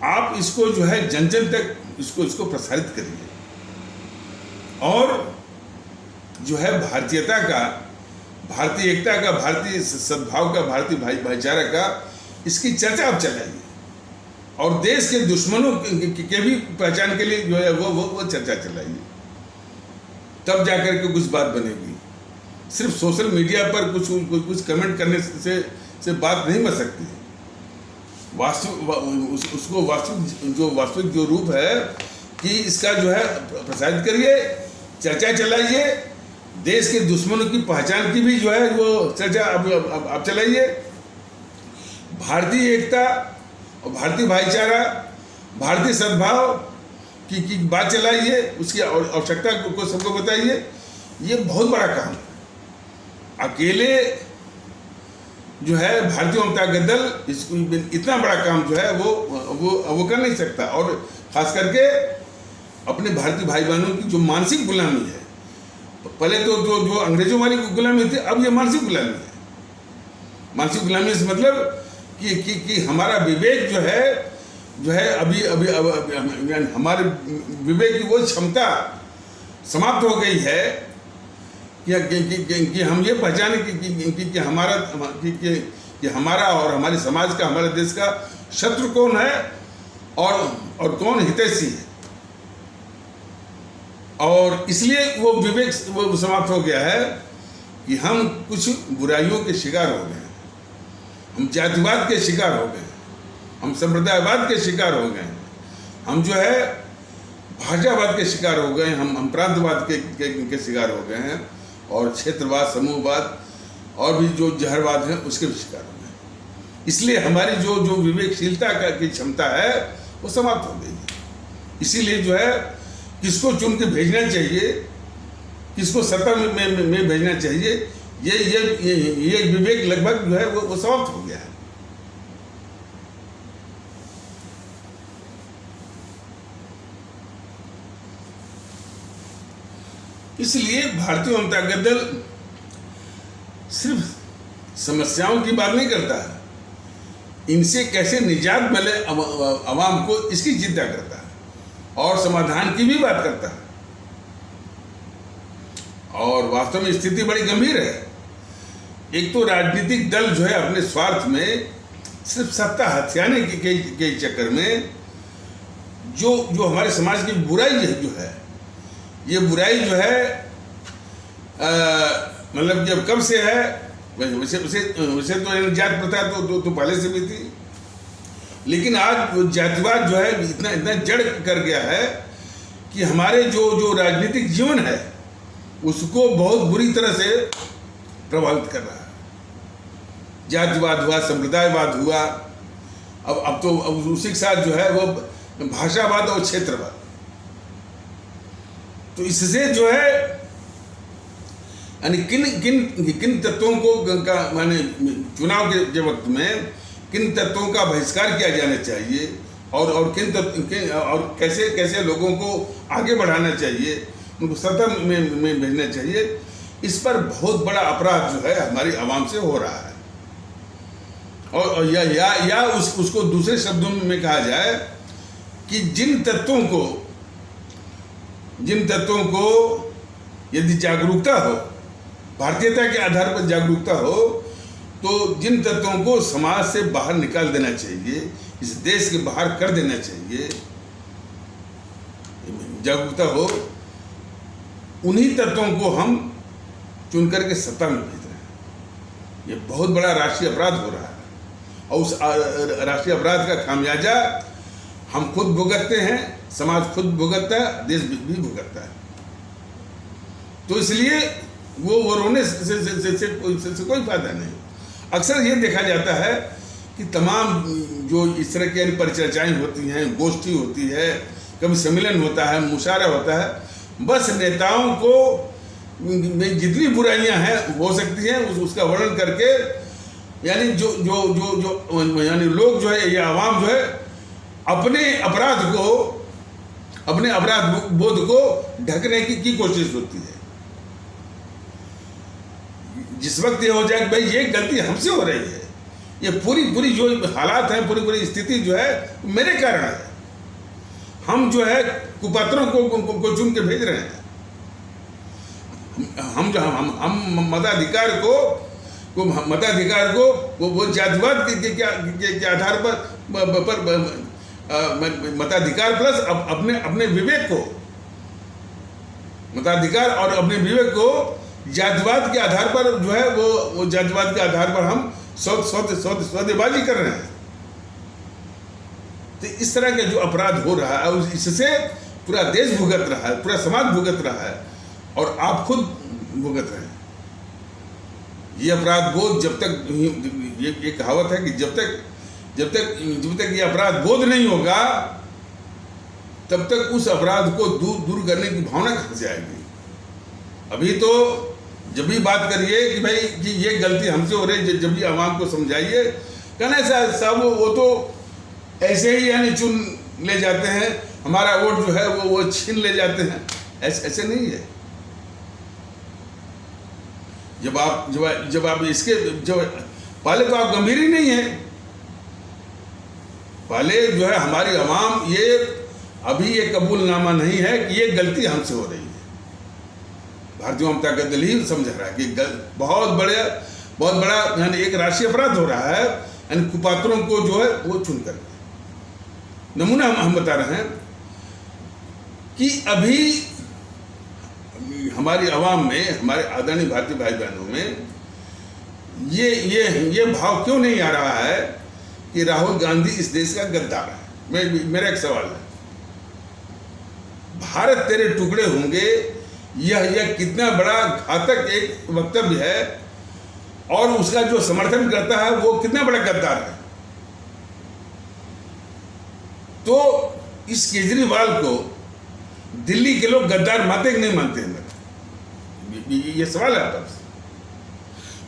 Speaker 1: आप इसको जो है जन जन तक इसको प्रसारित करिए और जो है भारतीयता का, भारतीय एकता का, भारतीय सद्भाव का, भारतीय भाईचारा का इसकी चर्चा आप चलाइए और देश के दुश्मनों के भी पहचान के लिए जो है वो चर्चा चलाइए, तब जाकर के कुछ बात बनेगी। सिर्फ सोशल मीडिया पर कुछ कमेंट करने से बात नहीं बन सकती। उसको वास्तविक जो रूप है कि इसका जो है प्रसारित करिए, चर्चा चलाइए, देश के दुश्मनों की पहचान की भी जो है वो चर्चा अब चलाइए, भारतीय एकता और भारतीय भाईचारा, भारतीय सद्भाव की बात चलाइए, उसकी आवश्यकता को सबको बताइए। ये बहुत बड़ा काम है। अकेले जो है भारतीय जनता दल इसको इतना बड़ा काम जो है वो कर नहीं सकता। और खास करके अपने भारतीय भाई बहनों की जो मानसिक गुलामी है, पहले तो जो अंग्रेजों वाली गुलामी थी, अब ये मानसिक गुलामी है। मानसिक गुलामी से मतलब कि हमारा विवेक जो है अभी हमारे विवेक की वो क्षमता समाप्त हो गई है कि हम ये पहचाने कि हमारा और हमारे समाज का, हमारे देश का शत्रु कौन है और कौन हितैषी है। और इसलिए वो विवेक वो समाप्त हो गया है कि हम कुछ बुराइयों के शिकार हो गए, हम जातिवाद के शिकार हो गए, हम संप्रदायवाद के शिकार हो गए, हम जो है भाषावाद के शिकार हो गए, हम प्रांतवाद के शिकार हो गए हैं, और क्षेत्रवाद, समूहवाद और भी जो जहरवाद है उसके भी शिकार हो गए। इसलिए हमारी जो विवेकशीलता की क्षमता है वो समाप्त हो गई है। इसीलिए जो है किसको चुन के भेजना चाहिए, किसको सत्ता में भेजना चाहिए, ये विवेक लगभग जो है वो समाप्त हो गया है। इसलिए भारतीय जनता दल सिर्फ समस्याओं की बात नहीं करता है, इनसे कैसे निजात मिले अवाम को, इसकी चिंता करता है और समाधान की भी बात करता है। और वास्तव में स्थिति बड़ी गंभीर है। एक तो राजनीतिक दल जो है अपने स्वार्थ में सिर्फ सत्ता हथियाने के चक्कर में जो हमारे समाज की बुराई जो है, ये बुराई जो है मतलब जब कब से है, वैसे तो जात प्रथा तो पहले से भी थी, लेकिन आज जातिवाद जो है इतना जड़ कर गया है कि हमारे जो राजनीतिक जीवन है उसको बहुत बुरी तरह से प्रभावित कर रहा है। जातिवाद हुआ, संप्रदायवाद हुआ, अब उसी के साथ जो है वो भाषावाद और क्षेत्रवाद। तो इससे जो है यानी किन तत्वों को माने चुनाव के वक्त में किन तत्वों का बहिष्कार किया जाना चाहिए और कैसे लोगों को आगे बढ़ाना चाहिए, उनको सत्ता में भेजना चाहिए, इस पर बहुत बड़ा अपराध जो है हमारी आवाम से हो रहा है। और या उसको दूसरे शब्दों में कहा जाए कि जिन तत्वों को यदि जागरूकता हो, भारतीयता के आधार पर जागरूकता हो, तो जिन तत्वों को समाज से बाहर निकाल देना चाहिए, इस देश के बाहर कर देना चाहिए, जागरूकता हो, उन्हीं तत्वों को हम चुन करके सत्ता में भेज रहे हैं। ये बहुत बड़ा राष्ट्रीय अपराध हो रहा है और उस राष्ट्रीय अपराध का खामियाजा हम खुद भुगतते हैं, समाज खुद भुगतता है, देश भी भुगतता है। तो इसलिए वो रोने से कोई फायदा नहीं। अक्सर ये देखा जाता है कि तमाम जो इस तरह की परिचर्चाएं होती हैं, गोष्ठी होती है, कभी सम्मेलन होता है, मुशायरा होता है, बस नेताओं को में जितनी बुराइयां हैं हो सकती हैं उसका वर्णन करके, यानी यानी लोग जो है, ये आवाम जो है अपने अपराध बोध को ढकने की कोशिश होती है। जिस वक्त ये हो जाए कि भाई ये गलती हमसे हो रही है, ये पूरी जो हालात हैं, पूरी स्थिति जो है मेरे कारण है, हम जो है कुपात्रों को चुन के भेज रहे हैं, हम मताधिकार को वो जातिवाद के आधार पर मताधिकार प्लस अपने विवेक को, मताधिकार और अपने विवेक को जातिवाद के आधार पर जो है वो जातिवाद के आधार पर हम सौदेबाजी कर रहे हैं। तो इस तरह का जो अपराध हो रहा है इससे पूरा देश भुगत रहा है, पूरा समाज भुगत रहा है और आप खुद भुगत रहे हैं। ये अपराध बोध जब तक, ये कहावत है कि जब तक ये अपराध बोध नहीं होगा तब तक उस अपराध को दूर करने की भावना खो जाएगी। अभी तो जब भी बात करिए कि भाई कि ये गलती हमसे हो रही है, जब भी आवाम को समझाइए, कहना साहब वो तो ऐसे ही यानी चुन ले जाते हैं, हमारा वोट जो है वो छीन ले जाते हैं। ऐसे नहीं है। जब आप इसके पहले तो आप गंभीर ही नहीं है। पहले जो है हमारी आवाम ये अभी ये कबूलनामा नहीं है कि ये गलती हमसे हो रही है। भारतीय जनता दल ही समझ रहा है कि बहुत बड़ा यानी एक राष्ट्रीय अपराध हो रहा है, यानी कुपात्रों को जो है वो चुन कर। नमूना हम बता रहे हैं कि अभी हमारी आवाम में, हमारे आदरणीय भारतीय भाई बहनों में ये भाव क्यों नहीं आ रहा है कि राहुल गांधी इस देश का गद्दार है। मेरा एक सवाल है, भारत तेरे टुकड़े होंगे, यह कितना बड़ा घातक एक वक्तव्य है और उसका जो समर्थन करता है वो कितना बड़ा गद्दार है। तो इस केजरीवाल को दिल्ली के लोग गद्दार मानते कि नहीं मानते हैं? ये सवाल है आपसे।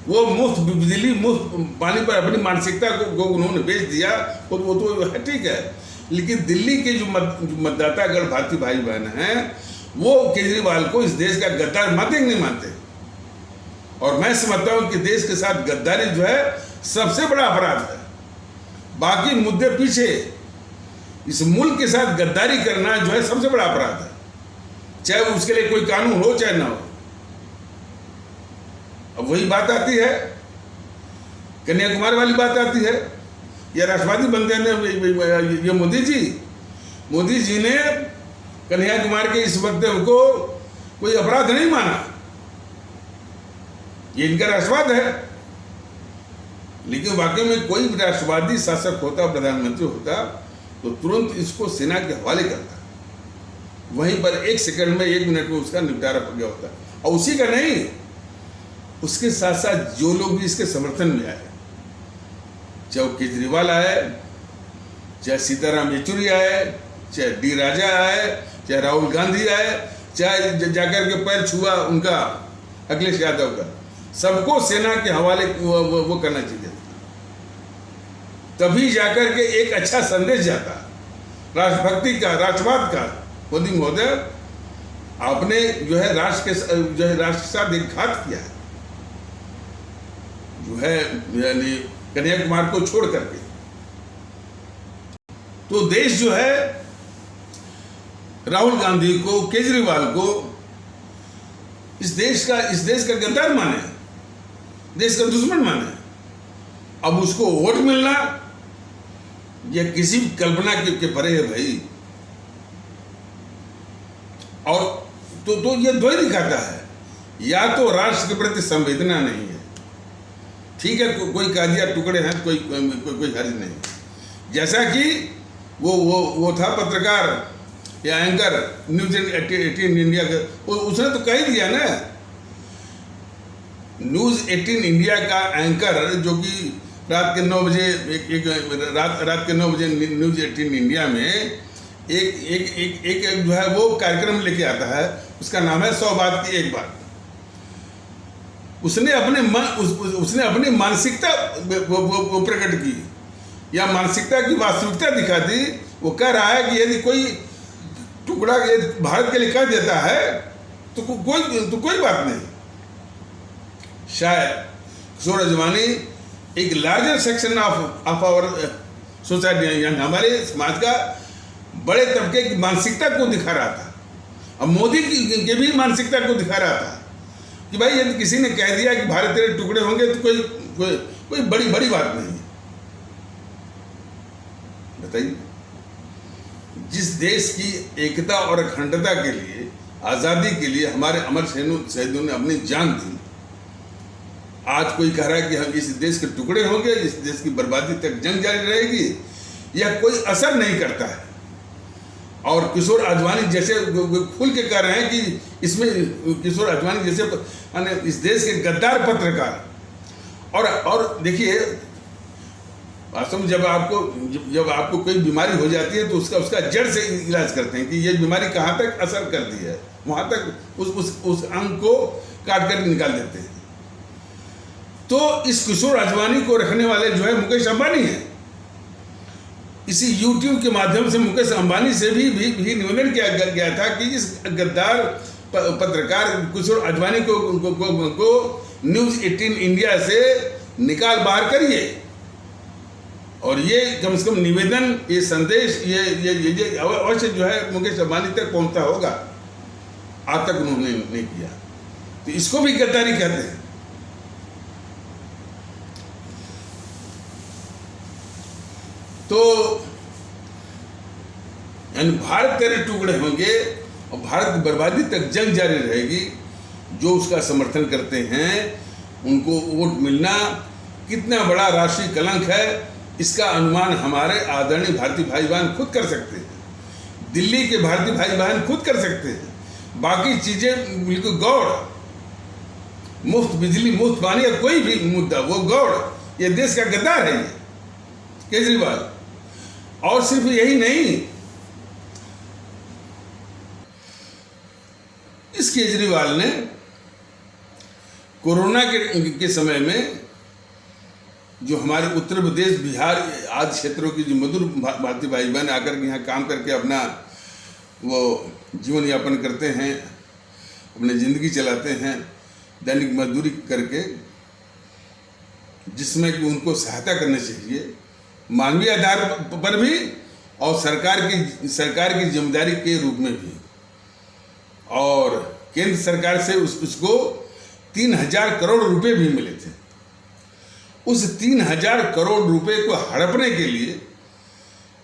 Speaker 1: वो मुफ्त बिजली, मुफ्त पानी पर अपनी मानसिकता को उन्होंने बेच दिया, वो तो है, ठीक है, लेकिन दिल्ली के जो मतदातागण भारतीय भाई बहन हैं वो केजरीवाल को इस देश का गद्दार मानते कि नहीं मानते? और मैं समझता हूं कि देश के साथ गद्दारी जो है सबसे बड़ा अपराध है। बाकी मुद्दे पीछे, इस मुल्क के साथ गद्दारी करना जो है सबसे बड़ा अपराध है, चाहे उसके लिए कोई कानून हो चाहे ना हो। अब वही बात आती है, कन्याकुमारी वाली बात आती है, या राष्ट्रवादी बंदे ने, ये मोदी जी ने कन्याकुमारी के इस वक्तव्य को कोई अपराध नहीं माना, ये इनका राष्ट्रवाद है। लेकिन वाकई में कोई भी राष्ट्रवादी शासक होता, प्रधानमंत्री होता, तो तुरंत इसको सेना के हवाले करता, वहीं पर 1 सेकंड में 1 मिनट में उसका निपटारा हो गया होता। और उसी का नहीं, उसके साथ साथ जो लोग भी इसके समर्थन में आए, चाहे वो केजरीवाल आए, चाहे सीताराम येचुरी आए, चाहे डी राजा आए, चाहे राहुल गांधी आए, चाहे जाकर के पैर छुआ उनका अखिलेश यादव का, सबको सेना के हवाले वो करना चाहिए। तभी जाकर के एक अच्छा संदेश जाता राष्ट्रभक्ति का, राष्ट्रवाद का। मोदी महोदय, आपने जो है राष्ट्र के साथ एक घात किया है, जो है यानी कन्याकुमारी को छोड़ करके। तो देश जो है राहुल गांधी को, केजरीवाल को इस देश का गद्दार माने, देश का दुश्मन माने। अब उसको वोट मिलना यह किसी भी कल्पना के परे है भाई। और तो ये दो ही दिखाता है, या तो राष्ट्र के प्रति संवेदना नहीं है, ठीक है, कोई कह दिया टुकड़े हैं, कोई हर्ज नहीं। जैसा कि वो था पत्रकार या एंकर न्यूज 18 इंडिया का, उसने तो कह दिया ना, न्यूज 18 इंडिया का एंकर जो कि रात के 9 बजे रात के 9 बजे न्यूज 18 इंडिया में एक जो है वो कार्यक्रम लेके आता है, उसका नाम है 100 बात की एक बात। उसने अपनी मानसिकता वो प्रकट की, या मानसिकता की वास्तविकता दिखा दी। वो कह रहा है कि यदि कोई टुकड़ा भारत के लिए कह देता है तो कोई बात नहीं। शायद किशोर अजवाणी एक larger section of our society, यानी हमारे समाज का बड़े तबके की मानसिकता को दिखा रहा था। अब मोदी की भी मानसिकता को दिखा रहा था कि भाई यदि किसी ने कह दिया कि भारत तेरे टुकड़े होंगे तो कोई बड़ी बात नहीं। बताइए, जिस देश की एकता और अखंडता के लिए, आज़ादी के लिए हमारे अमर शहीदों ने अपनी जान दी, आज कोई कह रहा है कि हम इस देश के टुकड़े होंगे, इस देश की बर्बादी तक जंग जारी रहेगी, यह कोई असर नहीं करता है। और किशोर आडवाणी जैसे खुल के कह रहे हैं कि इसमें किशोर आडवाणी जैसे माने इस देश के गद्दार पत्रकार। और देखिए, वास्तव में जब आपको कोई बीमारी हो जाती है तो उसका जड़ से इलाज करते हैं कि ये बीमारी कहाँ तक असर करती है, वहाँ तक उस अंग को काट कर निकाल देते हैं। तो इस किशोर आडवाणी को रखने वाले जो है मुकेश अंबानी है। इसी YouTube के माध्यम से मुकेश अंबानी से भी निवेदन किया गया था कि इस गद्दार पत्रकार किशोर आडवाणी को न्यूज़ 18 इंडिया से निकाल बाहर करिए। और ये कम से कम निवेदन, ये संदेश, ये अवश्य जो है मुकेश अंबानी तक पहुंचता होगा। आज तक उन्होंने नहीं किया, तो इसको भी गद्दारी कहते हैं। तो यानी भारत तेरे टुकड़े होंगे और भारत की बर्बादी तक जंग जारी रहेगी। जो उसका समर्थन करते हैं उनको वोट मिलना कितना बड़ा राष्ट्रीय कलंक है, इसका अनुमान हमारे आदरणीय भारतीय भाई बहन खुद कर सकते हैं। दिल्ली के भारतीय भाई बहन खुद कर सकते हैं। बाकी चीजें बिल्कुल गौड़, मुफ्त बिजली, मुफ्त पानी या कोई भी मुद्दा, वो गौड़। ये देश का गद्दार है ये केजरीवाल। और सिर्फ यही नहीं, इस केजरीवाल ने कोरोना के समय में जो हमारे उत्तर प्रदेश, बिहार आदि क्षेत्रों की जो मजदूर भारतीय भाई बहन आकर के यहाँ काम करके अपना वो जीवन यापन करते हैं, अपनी ज़िंदगी चलाते हैं दैनिक मजदूरी करके, जिसमें कि उनको सहायता करनी चाहिए मानवीय आधार पर भी और सरकार की जिम्मेदारी के रूप में भी। और केंद्र सरकार से उसको 3000 करोड़ रुपए भी मिले थे। उस 3000 करोड़ रुपए को हड़पने के लिए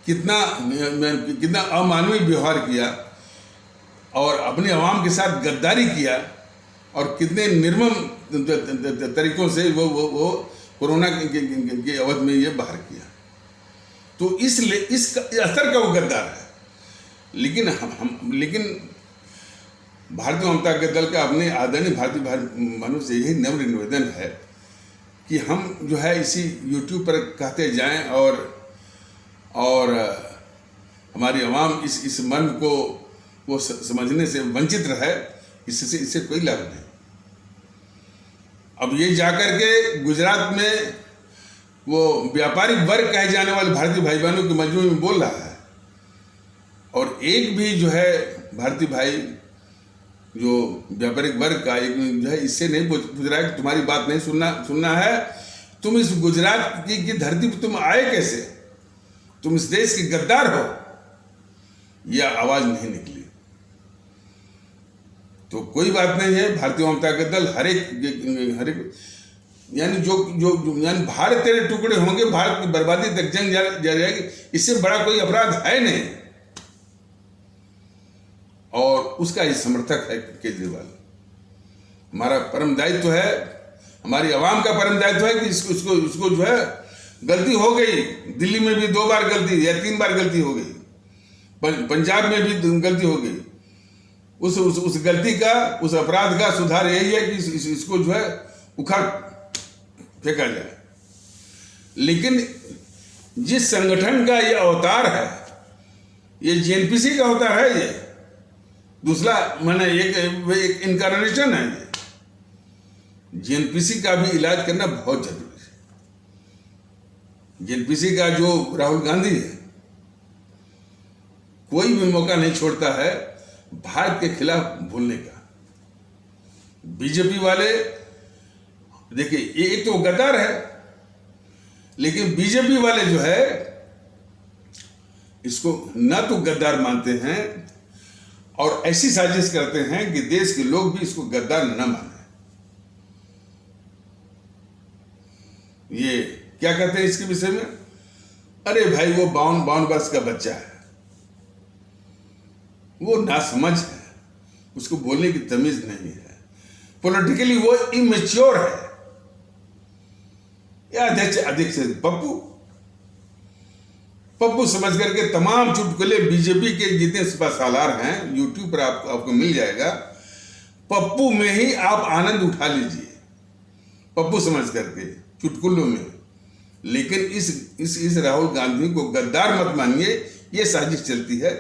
Speaker 1: कितना अमानवीय व्यवहार किया और अपने आवाम के साथ गद्दारी किया और कितने निर्मम तरीकों से वो कोरोना के अवधि में ये बाहर किया। तो इसलिए इस स्तर का वो गद्दार है। लेकिन भारतीय जनता दल का अपने आदरणीय भारतीय बहनों से यही नम्र निवेदन है कि हम जो है इसी YouTube पर कहते जाएं और हमारी आवाम इस मर्म को वो समझने से वंचित रहे। इससे कोई लाभ नहीं। अब ये जाकर के गुजरात में वो व्यापारिक वर्ग कहे जाने वाले भारतीय भाई बहनों के मजमू में बोल रहा है, और एक भी जो है भारतीय भाई जो व्यापारिक वर्ग का एक जो है इससे नहीं पूछ रहा है कि तुम्हारी बात नहीं सुनना है, तुम इस गुजरात की धरती पर तुम आए कैसे, तुम इस देश के गद्दार हो। यह आवाज नहीं निकली। तो कोई बात नहीं है, भारतीय जनता दल हर एक यानी यानी भारत तेरे टुकड़े होंगे, भारत की बर्बादी तक जंग जारी रहेगी, इससे बड़ा कोई अपराध है नहीं। और उसका ही समर्थक है केजरीवाल। हमारा परम दायित्व है, हमारी आवाम का परम दायित्व है कि उसको जो है गलती हो गई, दिल्ली में भी 2 बार गलती या 3 बार गलती हो गई, पंजाब में भी गलती हो गई। उस गलती का, उस अपराध का सुधार यही है कि इसको जो है उखाड़ फेंका जाए। लेकिन जिस संगठन का ये अवतार है, ये JNPC का अवतार है, ये दूसरा माने एक इनकारनेशन है। ये JNPC का भी इलाज करना बहुत जरूरी है। JNPC का जो राहुल गांधी है, कोई भी मौका नहीं छोड़ता है भारत के खिलाफ बोलने का। बीजेपी वाले देखिए, एक तो गद्दार है, लेकिन बीजेपी वाले जो है इसको ना तो गद्दार मानते हैं और ऐसी साजिश करते हैं कि देश के लोग भी इसको गद्दार न माने। ये क्या कहते हैं इसके विषय में, अरे भाई वो 52 वर्ष का बच्चा है, वो नासमझ है, उसको बोलने की तमीज नहीं है, पॉलिटिकली वो इमेच्योर है। या अध्यक्ष पप्पू, पप्पू समझ करके तमाम चुटकुले बीजेपी के जितने सिपहसालार हैं यूट्यूब पर आपको मिल जाएगा। पप्पू में ही आप आनंद उठा लीजिए, पप्पू समझ करके चुटकुलों में। लेकिन इस राहुल गांधी को गद्दार मत मानिए, ये साजिश चलती है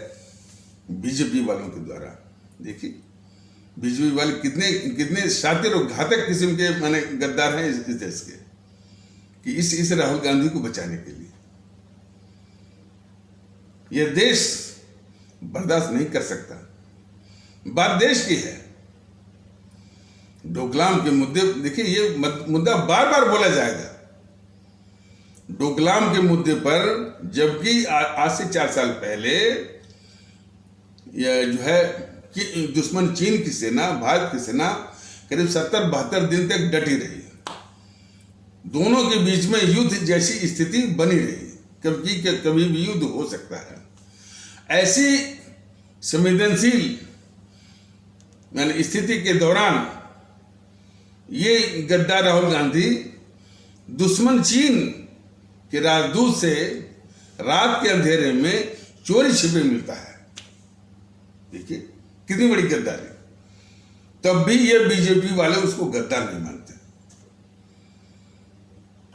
Speaker 1: बीजेपी वालों के द्वारा। देखिए बीजेपी वाले कितने शातिर और घातक किस्म के माने गद्दार हैं इस देश के, कि इस राहुल गांधी को बचाने के लिए यह देश बर्दाश्त नहीं कर सकता। बात देश की है। डोकलाम के मुद्दे देखिए, ये मुद्दा बार बार बोला जाएगा डोकलाम के मुद्दे पर, जबकि आज से 4 साल पहले यह जो है कि दुश्मन चीन की सेना, भारत की सेना करीब 70-72 दिन तक डटी रही। दोनों के बीच में युद्ध जैसी स्थिति बनी रही, क्योंकि कभी भी युद्ध हो सकता है। ऐसी संवेदनशील स्थिति के दौरान ये गद्दार राहुल गांधी दुश्मन चीन के राजदूत से रात के अंधेरे में चोरी छिपे मिलता है। देखिए कितनी बड़ी गद्दारी। तब भी ये बीजेपी वाले उसको गद्दार नहीं मानते,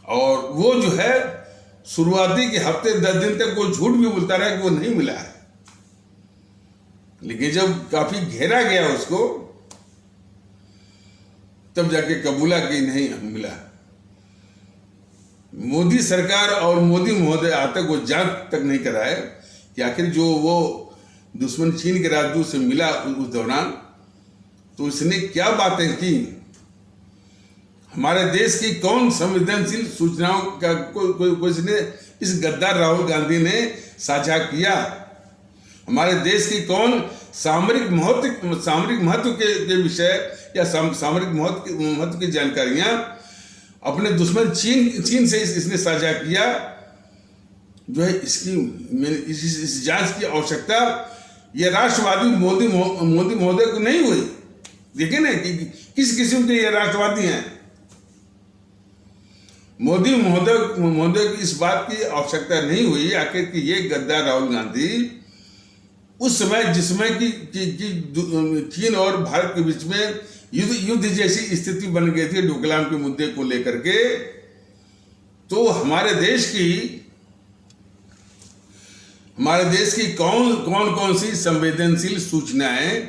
Speaker 1: और वो जो है शुरुआती के हफ्ते 10 दिन तक वो झूठ भी बोलता रहा कि वो नहीं मिला है। लेकिन जब काफी घेरा गया उसको, तब जाके कबूला कि नहीं मिला। मोदी सरकार और मोदी महोदय आज तक वो जांच तक नहीं कराए कि आखिर जो वो दुश्मन चीन के राजदूत से मिला उस दौरान, तो इसने क्या बातें की, हमारे देश की कौन संवेदनशील सूचनाओं का कोई इसने इस गद्दार राहुल गांधी ने साझा किया, हमारे देश की कौन सामरिक महत्व के विषय या सामरिक महत्व की जानकारियां अपने दुश्मन चीन से इसने साझा किया, जो है इसकी इस जांच की आवश्यकता ये राष्ट्रवादी मोदी महोदय को नहीं हुई। देखिए ना कि किस किस्म के ये राष्ट्रवादी हैं। मोदी महोदय की इस बात की आवश्यकता नहीं हुई आखिर कि ये गद्दार राहुल गांधी उस समय जिसमें कि चीन और भारत के बीच में युद्ध जैसी स्थिति बन गई थी डोकलाम के मुद्दे को लेकर के, तो हमारे देश की कौन सी संवेदनशील सूचनाएं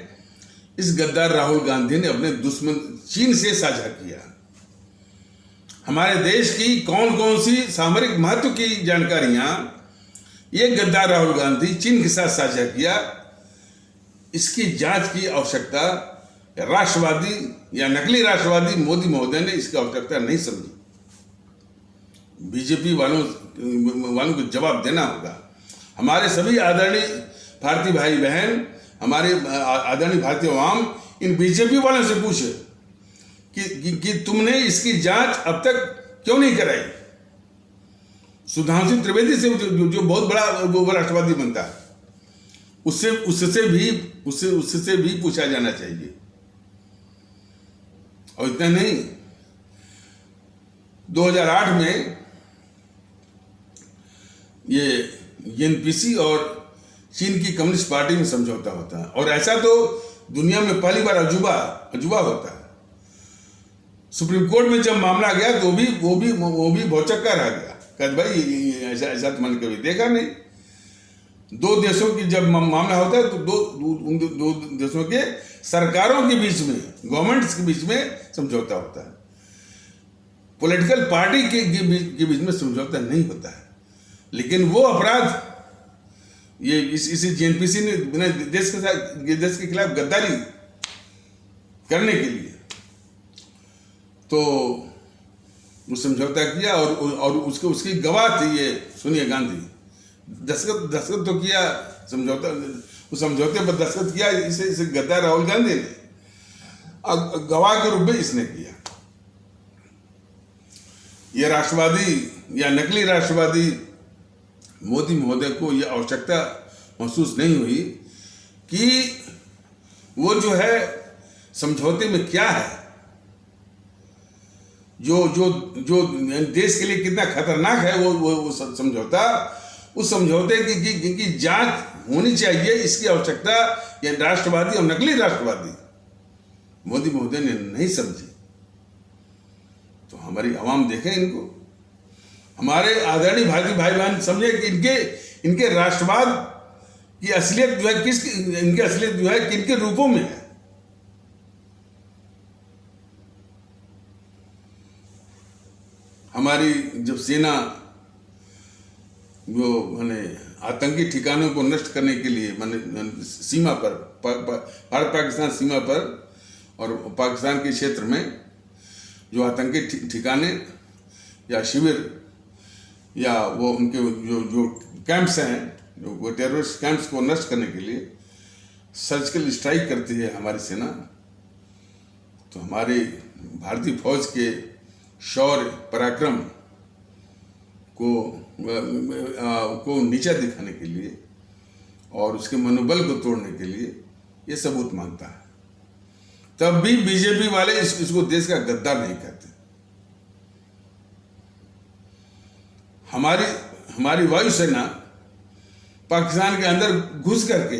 Speaker 1: इस गद्दार राहुल गांधी ने अपने दुश्मन चीन से साझा किया, हमारे देश की कौन सी सामरिक महत्व की जानकारियां ये गद्दार राहुल गांधी चीन के साथ साझा किया, इसकी जांच की आवश्यकता राष्ट्रवादी या नकली राष्ट्रवादी मोदी महोदय ने इसकी आवश्यकता नहीं समझी। बीजेपी वालों को जवाब देना होगा। हमारे सभी आदरणीय भारतीय भाई बहन, हमारे आदरणीय भारतीय आवाम इन बीजेपी वालों से पूछे कि तुमने इसकी जांच अब तक क्यों नहीं कराई। सुधांशु त्रिवेदी से जो बहुत बड़ा वो राष्ट्रवादी बनता है, उससे भी पूछा जाना चाहिए। और इतना नहीं, 2008 में ये एनपीसी और चीन की कम्युनिस्ट पार्टी में समझौता होता है, और ऐसा तो दुनिया में पहली बार अजूबा होता है। सुप्रीम कोर्ट में जब मामला गया तो वो भी भौचक्का रह गया, कहते भाई ऐसा तो मैंने कभी देखा नहीं। 2 देशों की जब मामला होता है तो दो देशों के सरकारों के बीच में, गवर्नमेंट्स के बीच में समझौता होता है, पॉलिटिकल पार्टी के बीच में समझौता नहीं होता है। लेकिन वो अपराध ये इसी जेएनपीसी ने देश के खिलाफ गद्दारी करने के लिए तो वो समझौता किया, और उसकी गवाह थी ये सोनिया गांधी। दस्तखत तो किया उस समझौते पर दस्तखत किया इसे गद्दार राहुल गांधी ने, गवाह के रूप में इसने किया। यह राष्ट्रवादी या नकली राष्ट्रवादी मोदी महोदय को यह आवश्यकता महसूस नहीं हुई कि वो जो है समझौते में क्या है, जो देश के लिए कितना खतरनाक है वो समझौता, उस समझौते की जांच होनी चाहिए, इसकी आवश्यकता ये राष्ट्रवादी और नकली राष्ट्रवादी मोदी महोदय ने नहीं समझी। तो हमारी आवाम देखे इनको, हमारे आदरणीय भारतीय भाई बहन समझे कि इनके राष्ट्रवाद की असलियत जो है इनकी असलियत जो है किनके रूपों में है। हमारी जब सेना जो माने आतंकी ठिकानों को नष्ट करने के लिए माने सीमा पर भारत पाकिस्तान सीमा पर और पाकिस्तान के क्षेत्र में जो आतंकी ठिकाने या शिविर या वो उनके जो कैंप्स हैं, जो वो टेररिस्ट कैंप्स को नष्ट करने के लिए सर्जिकल स्ट्राइक करती है हमारी सेना। तो हमारी भारतीय फौज के शौर्य पराक्रम को नीचा दिखाने के लिए और उसके मनोबल को तोड़ने के लिए ये सबूत मांगता है। तब भी बीजेपी वाले इसको देश का गद्दार नहीं कहते। हमारी वायुसेना पाकिस्तान के अंदर घुस करके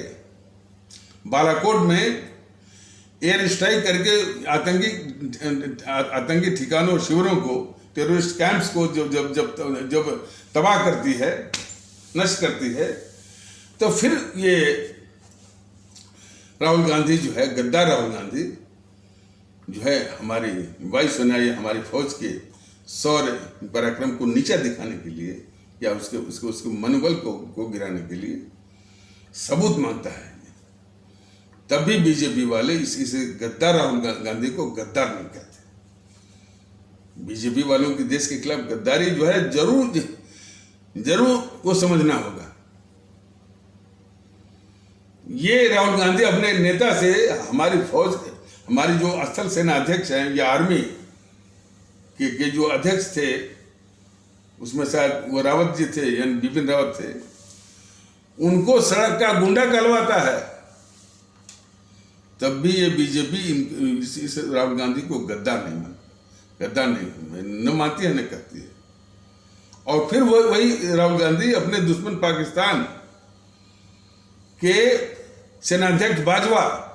Speaker 1: बालाकोट में एयर स्ट्राइक करके आतंकी ठिकानों और शिविरों को, टेररिस्ट कैंप्स को जब तबाह करती है, नष्ट करती है, तो फिर ये राहुल गांधी जो है, गद्दार राहुल गांधी जो है, हमारी वायुसेना या हमारी फौज के शौर्य पराक्रम को नीचा दिखाने के लिए या उसके मनोबल को गिराने के लिए सबूत मांगता है। तब भी बीजेपी वाले इसे गद्दार राहुल गांधी को गद्दार नहीं कहते। बीजेपी वालों की देश के खिलाफ गद्दारी जो है जरूर वो समझना होगा। ये राहुल गांधी अपने नेता से हमारी फौज, हमारी जो स्थल सेना अध्यक्ष हैं या आर्मी के जो अध्यक्ष थे, उसमें शायद वो रावत जी थे, यानी बिपिन रावत थे, उनको सड़क का गुंडा कहलवाता है। तब भी ये बीजेपी इस राहुल गांधी को गद्दार नहीं मानती है, न कहती है। और फिर वही राहुल गांधी अपने दुश्मन पाकिस्तान के सेनाध्यक्ष बाजवा,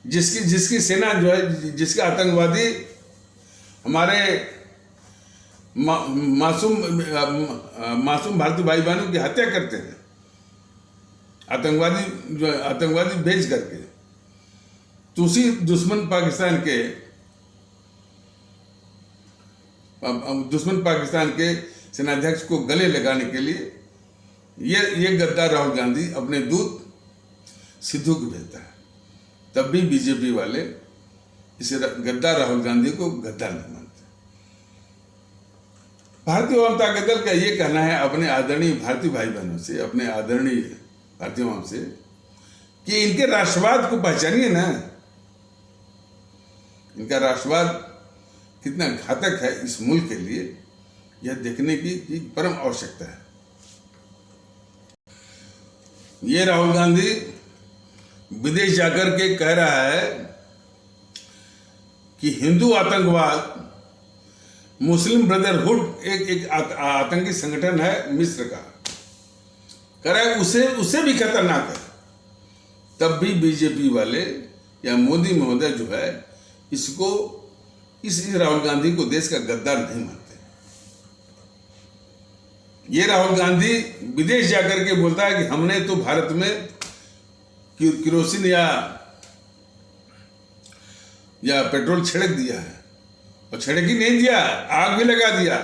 Speaker 1: जिसकी सेना जो है, जिसके आतंकवादी हमारे मासूम भारतीय भाई बहनों की हत्या करते हैं, आतंकवादी भेज करके, तो उसी दुश्मन पाकिस्तान के सेनाध्यक्ष को गले लगाने के लिए ये गद्दार राहुल गांधी अपने दूत सिद्धू को भेजता है। तब भी बीजेपी वाले इसे गद्दार राहुल गांधी को गद्दार नहीं मानते। भारतीय जनता दल का ये कहना है अपने आदरणीय भारतीय भाई बहनों से, अपने आदरणीय भारतीय आवाम से, कि इनके राष्ट्रवाद को पहचानिए ना। इनका राष्ट्रवाद कितना घातक है इस मुल्क के लिए, यह देखने की परम आवश्यकता है। ये राहुल गांधी विदेश जाकर के कह रहा है कि हिंदू आतंकवाद, मुस्लिम ब्रदरहुड एक आतंकी संगठन है मिस्र का, कह रहा है उससे भी खतरनाक है। तब भी बीजेपी वाले या मोदी महोदय जो है इस राहुल गांधी को देश का गद्दार नहीं मानते। ये राहुल गांधी विदेश जाकर के बोलता है कि हमने तो भारत में किरोसिन या पेट्रोल छिड़क दिया है, और छिड़क ही नहीं दिया, आग भी लगा दिया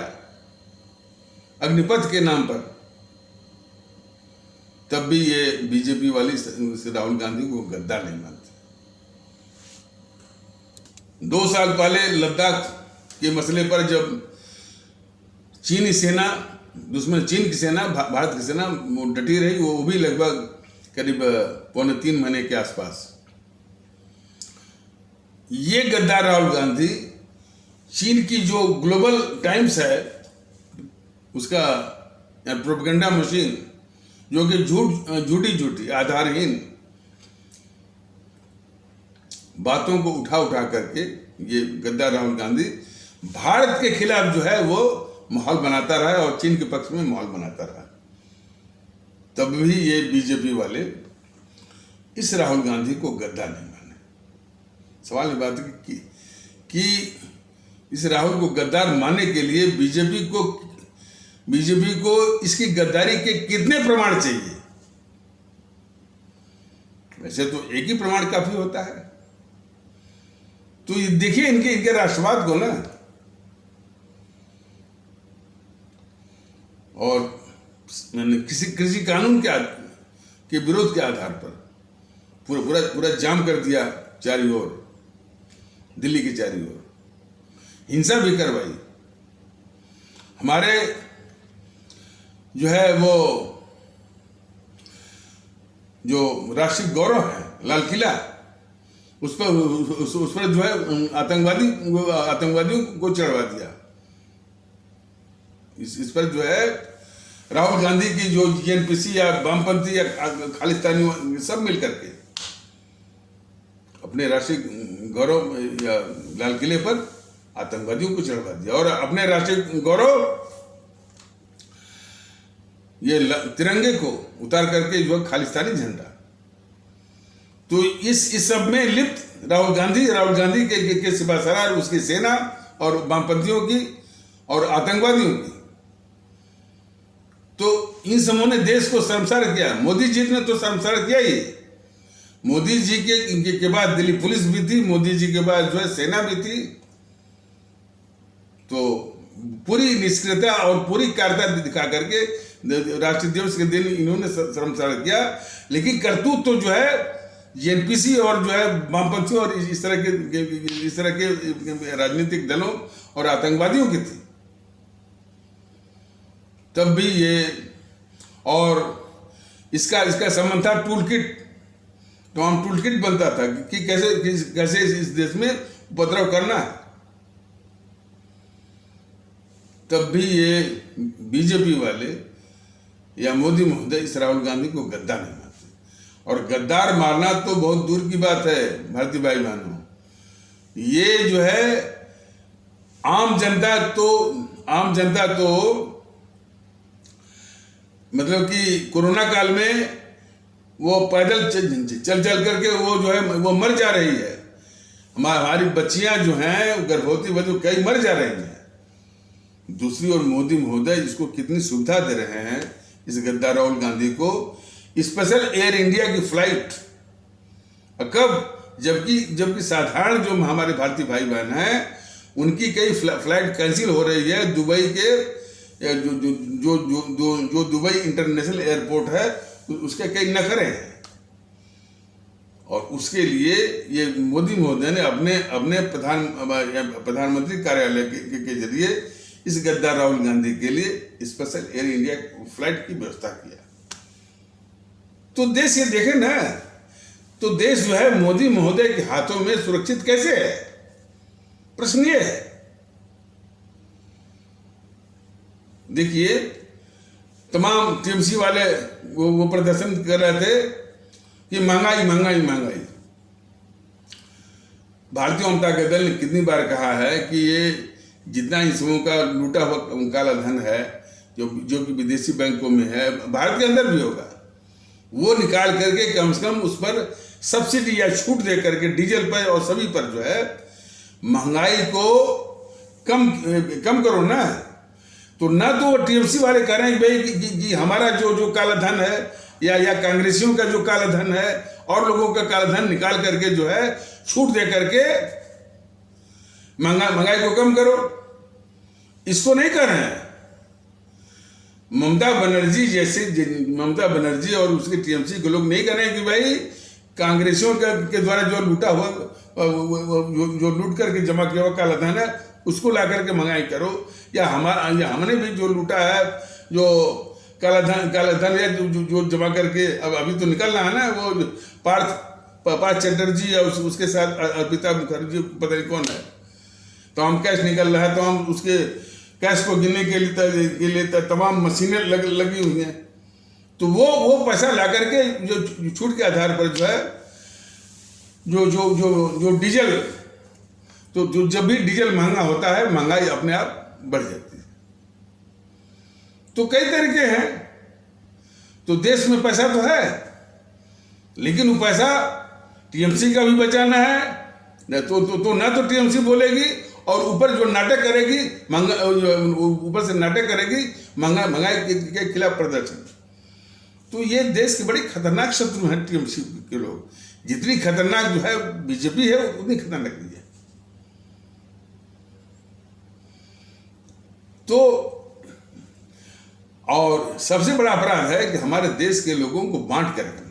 Speaker 1: अग्निपथ के नाम पर। तब भी ये बीजेपी वाली राहुल गांधी को गद्दार नहीं मानते। 2 साल पहले लद्दाख के मसले पर जब चीनी सेना, दुश्मन चीन की सेना, भारत की सेना डटी रही, वो भी लगभग करीब 2.25 महीने के आसपास, ये गद्दार राहुल गांधी चीन की जो ग्लोबल टाइम्स है उसका प्रोपेगेंडा मशीन, जो कि झूठी आधारहीन बातों को उठा करके ये गद्दार राहुल गांधी भारत के खिलाफ जो है वो माहौल बनाता रहा और चीन के पक्ष में माहौल बनाता रहा। तब भी ये बीजेपी वाले इस राहुल गांधी को गद्दार नहीं माने। सवाल ये बात है कि इस राहुल को गद्दार मानने के लिए बीजेपी को इसकी गद्दारी के कितने प्रमाण चाहिए? वैसे तो एक ही प्रमाण काफी होता है। तो ये देखिए इनके राष्ट्रवाद को ना, और किसी कानून के विरोध के आधार पर पूरा जाम कर दिया चारों ओर, दिल्ली के चारों ओर हिंसा भी करवाई। हमारे जो है वो जो राष्ट्रीय गौरव है लाल किला, उस पर जो है आतंकवादियों को चढ़वा दिया। इस पर जो है राहुल गांधी की जो जीएनपीसी या वामपंथी या खालिस्तानी सब मिल करके अपने राष्ट्रीय गौरव या लाल किले पर आतंकवादियों को चढ़वा दिया, और अपने राष्ट्रीय गौरव ये तिरंगे को उतार करके जो खालिस्तानी झंडा। तो इस सब में लिप्त राहुल गांधी के सिपासरार, उसकी सेना और वामपंथियों की और आतंकवादियों की। तो इन समूह ने देश को शर्मसार किया। मोदी जी ने तो शर्मसार किया ही। मोदी जी के बाद दिल्ली पुलिस भी थी, मोदी जी के बाद जो है सेना भी थी। तो पूरी निष्क्रियता और पूरी कार्यता दिखा करके राष्ट्रीय दिवस के दिन इन्होंने शर्मसार किया। लेकिन करतूत तो जो है जेएनपीसी और जो है वामपंथियों और इस तरह के राजनीतिक दलों और आतंकवादियों की थी। तब भी ये, और इसका संबंध था टूलकिट, तमाम टूलकिट बनता था कि कैसे इस देश में उपद्रव करना है। तब भी ये बीजेपी वाले या मोदी महोदय इस राहुल गांधी को गद्दार नहीं मानते। और गद्दार मारना तो बहुत दूर की बात है भारतीय भाई बहनों। ये जो है आम जनता तो मतलब कि कोरोना काल में वो पैदल चल करके वो जो है वो मर जा रही है। हमारी बच्चियां जो हैं गर्भवती बच्चियां कई मर जा रही हैं। दूसरी ओर मोदी महोदय इसको कितनी सुविधा दे रहे हैं इस गद्दार राहुल गांधी को। स्पेशल एयर इंडिया की फ्लाइट कब, जबकि साधारण जो हमारे भारतीय भाई बहन हैं उनकी कई फ्लाइट कैंसिल हो रही है। दुबई के जो दुबई इंटरनेशनल एयरपोर्ट है उसके कई नखरे हैं। और उसके लिए ये मोदी महोदय ने अपने प्रधानमंत्री कार्यालय के जरिए इस गद्दार राहुल गांधी के लिए स्पेशल एयर इंडिया फ्लाइट की व्यवस्था किया। तो देश ये देखे ना, तो देश जो है मोदी महोदय के हाथों में सुरक्षित कैसे है? प्रश्न ये है। देखिए तमाम टीएमसी वाले वो प्रदर्शन कर रहे थे कि महंगाई महंगाई महंगाई। भारतीय जनता के दल ने कितनी बार कहा है कि ये जितना इन समूह का लूटा हुआ काला धन है जो कि विदेशी बैंकों में है, भारत के अंदर भी होगा, वो निकाल करके कम से कम उस पर सब्सिडी या छूट दे करके डीजल पर और सभी पर जो है महंगाई को कम करो ना। तो ना तो वो टीएमसी वाले कह रहे हैं कि भाई कि हमारा जो काला धन है या कांग्रेसियों का जो काला धन है और लोगों का काला धन निकाल करके जो है छूट दे करके महंगाई को कम करो, इसको नहीं कर रहे हैं। ममता बनर्जी और उसके टीएमसी के लोग नहीं कर रहे हैं कि भाई कांग्रेसियों के द्वारा जो लूटा हुआ जो लूट करके जमा किया हुआ काला धन है उसको ला करके महंगाई करो, या हमने भी जो लूटा है जो काला धन या जो जमा करके अब अभी तो निकलना है ना, वो पार्थ चटर्जी या उसके साथ अर्पिता मुखर्जी पता नहीं कौन है, तो हम कैश निकल रहा है, तो हम उसके कैश को गिनने के लिए तमाम मशीनें लगी हुई हैं। तो वो पैसा ला करके जो छूट के आधार पर जो है जो डीजल, तो जब भी डीजल महंगा होता है महंगाई अपने आप बढ़ जाती है। तो कई तरीके हैं। तो देश में पैसा तो है, लेकिन वो पैसा टीएमसी का भी बचाना है, तो ना तो टीएमसी बोलेगी और ऊपर जो नाटक करेगी, ऊपर से नाटक करेगी महंगाई के खिलाफ प्रदर्शन। तो ये देश के बड़ी खतरनाक शत्रु हैं टीएमसी के लोग। जितनी खतरनाक जो है बीजेपी है उतनी खतरनाक नहीं है। तो और सबसे बड़ा अपराध है कि हमारे देश के लोगों को बांट कर रखना।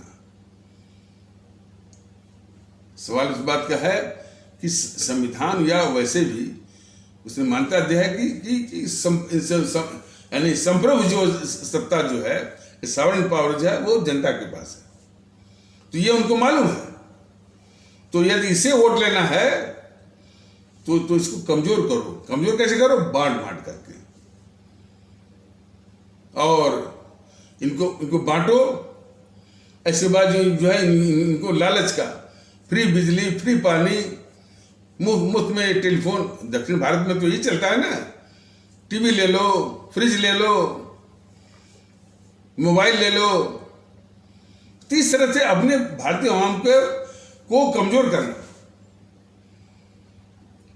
Speaker 1: सवाल इस बात का है कि संविधान या वैसे भी उसने मान्यता दिया है कि यानी संप्रभु जो सत्ता जो है, सॉवरेन पावर जो है वो जनता के पास है। तो ये उनको मालूम है। तो यदि इसे वोट लेना है तो इसको कमजोर करो। कमजोर कैसे करो? बांट करके। और इनको बांटो। ऐसे बात जो है इनको लालच का, फ्री बिजली, फ्री पानी, मुफ्त में टेलीफोन। दक्षिण भारत में तो यही चलता है ना, टीवी ले लो, फ्रिज ले लो, मोबाइल ले लो। इस तरह से अपने भारतीय आवाम को कमजोर करना।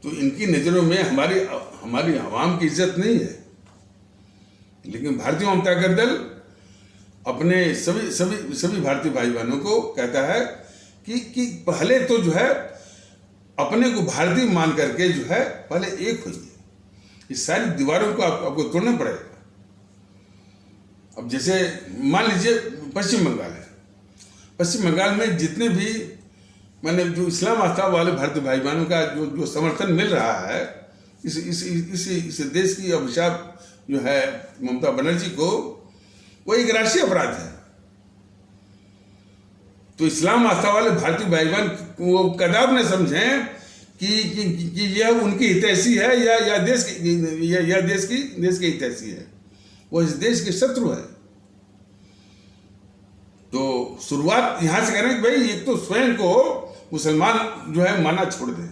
Speaker 1: तो इनकी नजरों में हमारी आवाम की इज्जत नहीं है। लेकिन भारतीय जनता दल अपने सभी भारतीय भाई बहनों को कहता है कि पहले तो जो है अपने को भारतीय मान करके जो है पहले एक होइए। इस सारी दीवारों को आपको तोड़ना पड़ेगा। अब जैसे मान लीजिए पश्चिम बंगाल है। पश्चिम बंगाल में जितने भी मैंने जो इस्लाम आस्था वाले भारतीय भाई बहनों का जो समर्थन मिल रहा है, इस देश की अभिशाप जो है ममता बनर्जी को, वो एक राष्ट्रीय अपराध है। तो इस्लाम आस्था वाले भारतीय भाई बहन वो कदाप न समझें कि यह उनकी हितैषी है या देश के हितैषी है। वो इस देश के शत्रु है। तो शुरुआत यहां से करें कि भाई एक तो स्वयं को मुसलमान जो है माना छोड़ दें।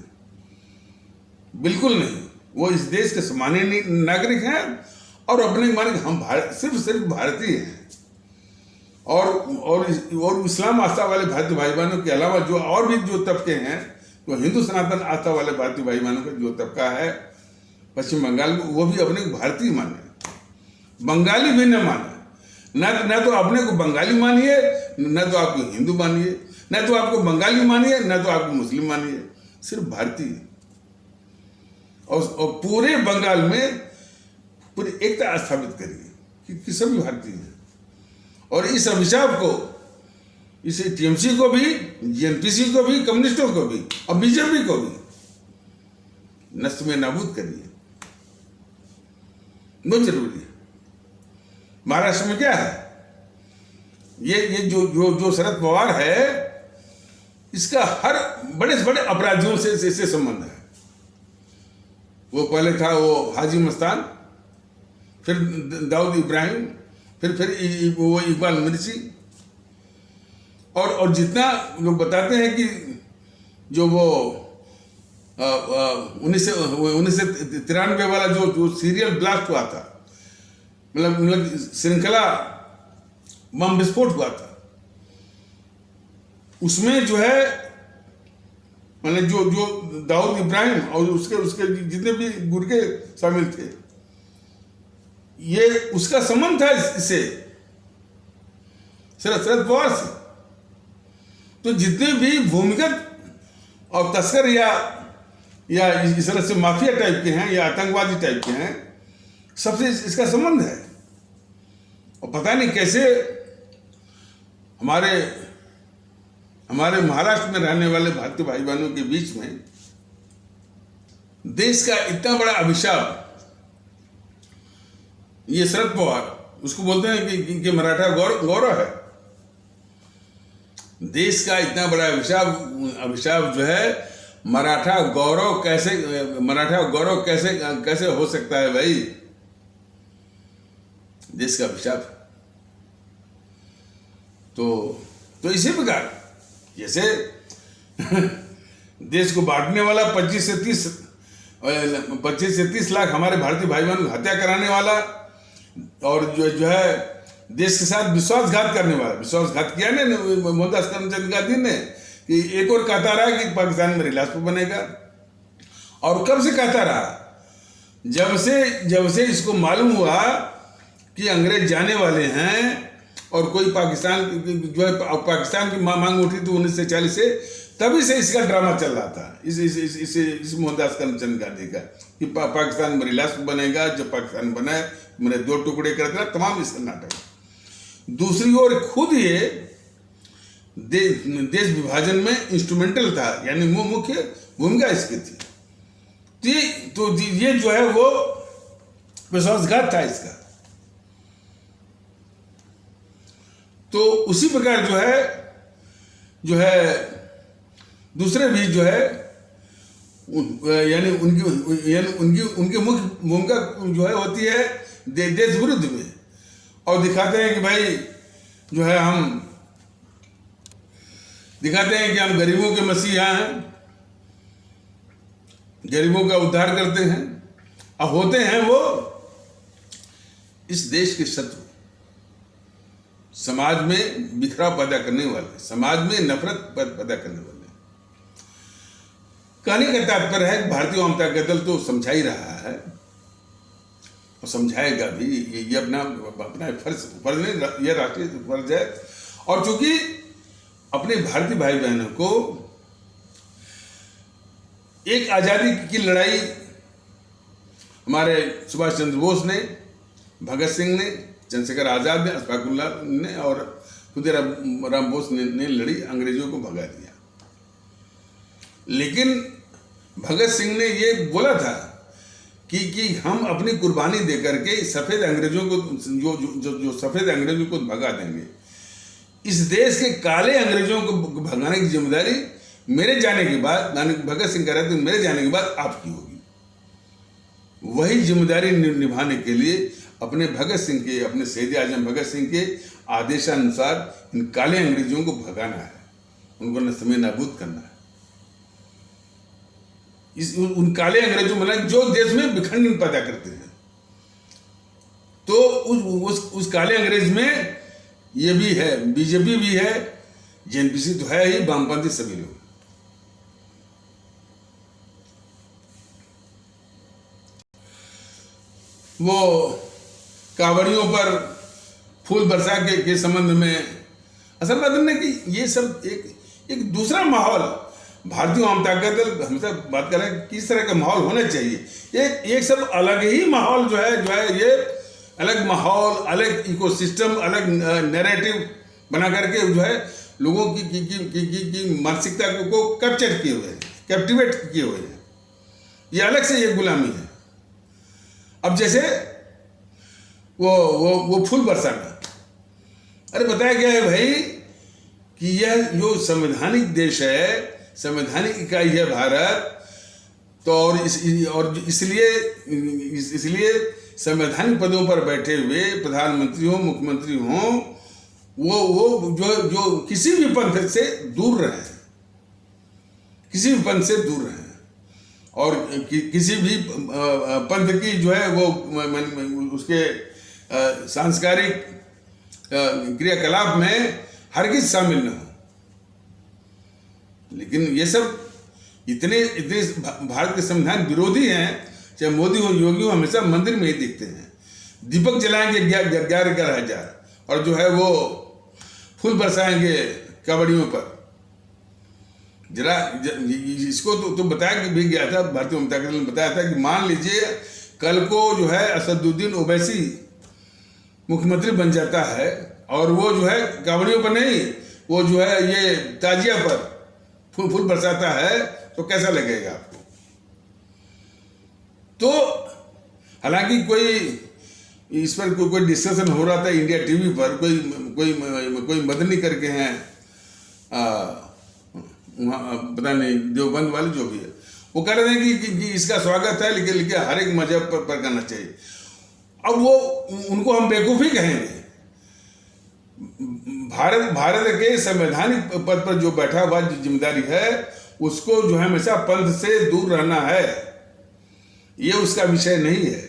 Speaker 1: बिल्कुल नहीं, वो इस देश के सम्मानीय नागरिक हैं और अपने माने हम सिर्फ भारतीय हैं। और इस्लाम आस्था वाले भारतीय भाई बहनों के अलावा जो और भी जो तबके हैं, तो हिंदू सनातन आस्था वाले भारतीय भाई बहनों का जो तबका है पश्चिम बंगाल में, वो भी अपने को भारतीय माने, बंगाली भी न माने। न तो अपने को बंगाली मानिए, न तो आपको हिंदू मानिए, न तो आपको बंगाली मानिए, न तो आपको मुस्लिम मानिए, सिर्फ भारतीय। और पूरे बंगाल में पूरी एकता स्थापित करिए कि सभी भारतीय हैं। और इस अभिशाप को, इस टीएमसी को भी, जीएनपीसी को भी, कम्युनिस्टों को भी और बीजेपी को भी नष्ट में नाबूद करिए। बहुत जरूरी है। महाराष्ट्र में क्या है, ये जो शरद पवार है, इसका हर बड़े से बड़े अपराधियों से संबंध है। वो पहले था वो हाजी मस्तान, फिर दाऊद इब्राहिम, फिर वो इकबाल मिर्ची। और जितना लोग बताते हैं कि जो वो 1993 वाला जो सीरियल ब्लास्ट हुआ था, मतलब श्रृंखला बम विस्फोट हुआ था, उसमें जो है मैंने जो दाऊद इब्राहिम और उसके जितने भी गुर्गे शामिल थे, ये उसका संबंध था इससे, शरद पवार से। तो जितने भी भूमिगत और तस्कर या इस तरह से माफिया टाइप के हैं या आतंकवादी टाइप के हैं, सबसे इसका संबंध है। और पता नहीं कैसे हमारे महाराष्ट्र में रहने वाले भारतीय भाई बहनों के बीच में देश का इतना बड़ा अभिशाप, ये शरद पवार, उसको बोलते हैं कि मराठा गौरव है। देश का इतना बड़ा अभिशाप जो है, मराठा गौरव कैसे हो सकता है भाई? देश का अभिशाप। तो इसी प्रकार जैसे देश को बांटने वाला 25 से 30 लाख हमारे भारतीय भाई बहनों को हत्या कराने वाला, और जो है देश के साथ विश्वासघात करने वाला, विश्वासघात किया ना मोहनदास करमचंद गांधी ने, कि एक और कहता रहा कि पाकिस्तान में रिलायंस बनेगा। और कब से कहता रहा? जब से इसको मालूम हुआ कि अंग्रेज जाने वाले हैं और कोई पाकिस्तान जो है पाकिस्तान की मांग उठी थी 1940 से, तभी से इसका ड्रामा चल रहा था इस मोहनदास करमचंद गांधी का, कि पाकिस्तान में रिलायंस बनेगा, जब पाकिस्तान बना मैंने 2 टुकड़े कर दिया, तमाम इसका नाटक। दूसरी ओर खुद ये देश विभाजन में इंस्ट्रूमेंटल था, यानी मुख्य भूमिका इसकी थी। तो ये जो है वो विश्वासघात था इसका। तो उसी प्रकार जो है दूसरे भी जो है यानी उनकी मुख्य भूमिका जो है होती है देश विरुद्ध में, और दिखाते हैं कि भाई जो है हम गरीबों के मसीहा हैं, गरीबों का उद्धार करते हैं, अब होते हैं वो इस देश के शत्रु, समाज में बिखराव पैदा करने वाले, समाज में नफरत पैदा करने वाले। कहने का तात्पर्य है कि भारतीय जनता का दल तो समझा ही रहा है और समझाएगा भी, ये अपना फर्ज नहीं, यह राष्ट्रीय फर्ज है। और चूंकि अपने भारतीय भाई बहनों को एक आज़ादी की लड़ाई हमारे सुभाष चंद्र बोस ने, भगत सिंह ने, चंद्रशेखर आज़ाद ने, अशफाकुल्लाह ने और खुदीराम बोस ने लड़ी, अंग्रेजों को भगा दिया। लेकिन भगत सिंह ने ये बोला था कि हम अपनी कुर्बानी देकर के सफ़ेद अंग्रेजों को जो सफ़ेद अंग्रेजों को भगा देंगे, इस देश के काले अंग्रेजों को भगाने की जिम्मेदारी मेरे जाने के बाद, भगत सिंह कह रहे थे मेरे जाने के बाद आपकी होगी। वही जिम्मेदारी निभाने के लिए अपने शहीद आजम भगत सिंह के आदेशानुसार इन काले अंग्रेजों को भगाना है, उनको नस्ल नाबूद करना है। उन काले अंग्रेजों मतलब जो देश में विखंडन पैदा करते हैं, तो उस काले अंग्रेज में ये भी है, बीजेपी भी है, जेएनपीसी तो है ही, वामपंथी सभी लोग। वो कांवड़ियों पर फूल बरसा के संबंध में असल बात है कि ये सब एक दूसरा माहौल, भारतीय जनता दल हमेशा बात कर रहे हैं किस तरह का माहौल होना चाहिए। एक सब अलग ही माहौल जो है ये अलग माहौल, अलग इकोसिस्टम, अलग नैरेटिव बना करके जो है लोगों की मानसिकता को कैप्चर किए हुए हैं, कैप्टिवेट किए हुए हैं। ये अलग से ये गुलामी है। अब जैसे वो फूल बरसाना, अरे बताया गया है भाई कि यह जो संवैधानिक देश है, संवैधानिक इकाई है भारत, तो और इसलिए संवैधानिक पदों पर बैठे हुए प्रधानमंत्री हो, मुख्यमंत्री हो, वो जो किसी भी पंथ से दूर रहे, किसी भी पंथ से दूर रहे, और किसी भी पंथ की जो है वो उसके सांस्कृतिक क्रियाकलाप में हरगिज शामिल न हो। लेकिन ये सब इतने भारत के संविधान विरोधी हैं, चाहे मोदी हो, योगी हो, हमेशा मंदिर में ही दिखते हैं, दीपक जलाएंगे 11,000 और जो है वो फूल बरसाएंगे कांवड़ियों पर। जरा इसको तो बताया भी गया था, भारतीय जनता दल ने बताया था कि मान लीजिए कल को जो है असदुद्दीन ओवैसी मुख्यमंत्री बन जाता है और वो जो है कांवड़ियों पर नहीं, वो जो है ये ताजिया पर फूल बरसाता है, तो कैसा लगेगा आपको? तो हालांकि कोई इस पर कोई डिस्कशन हो रहा था इंडिया टीवी पर, कोई मदनी करके हैं पता नहीं देवबंद वाले जो भी है, वो कह रहे थे कि इसका स्वागत है, लेकिन हर एक मजहब पर करना चाहिए। अब वो उनको हम बेवकूफ़ी कहेंगे। भारत के संवैधानिक पद पर जो बैठा हुआ जिम्मेदारी है, उसको जो है हमेशा पंथ से दूर रहना है, ये उसका विषय नहीं है।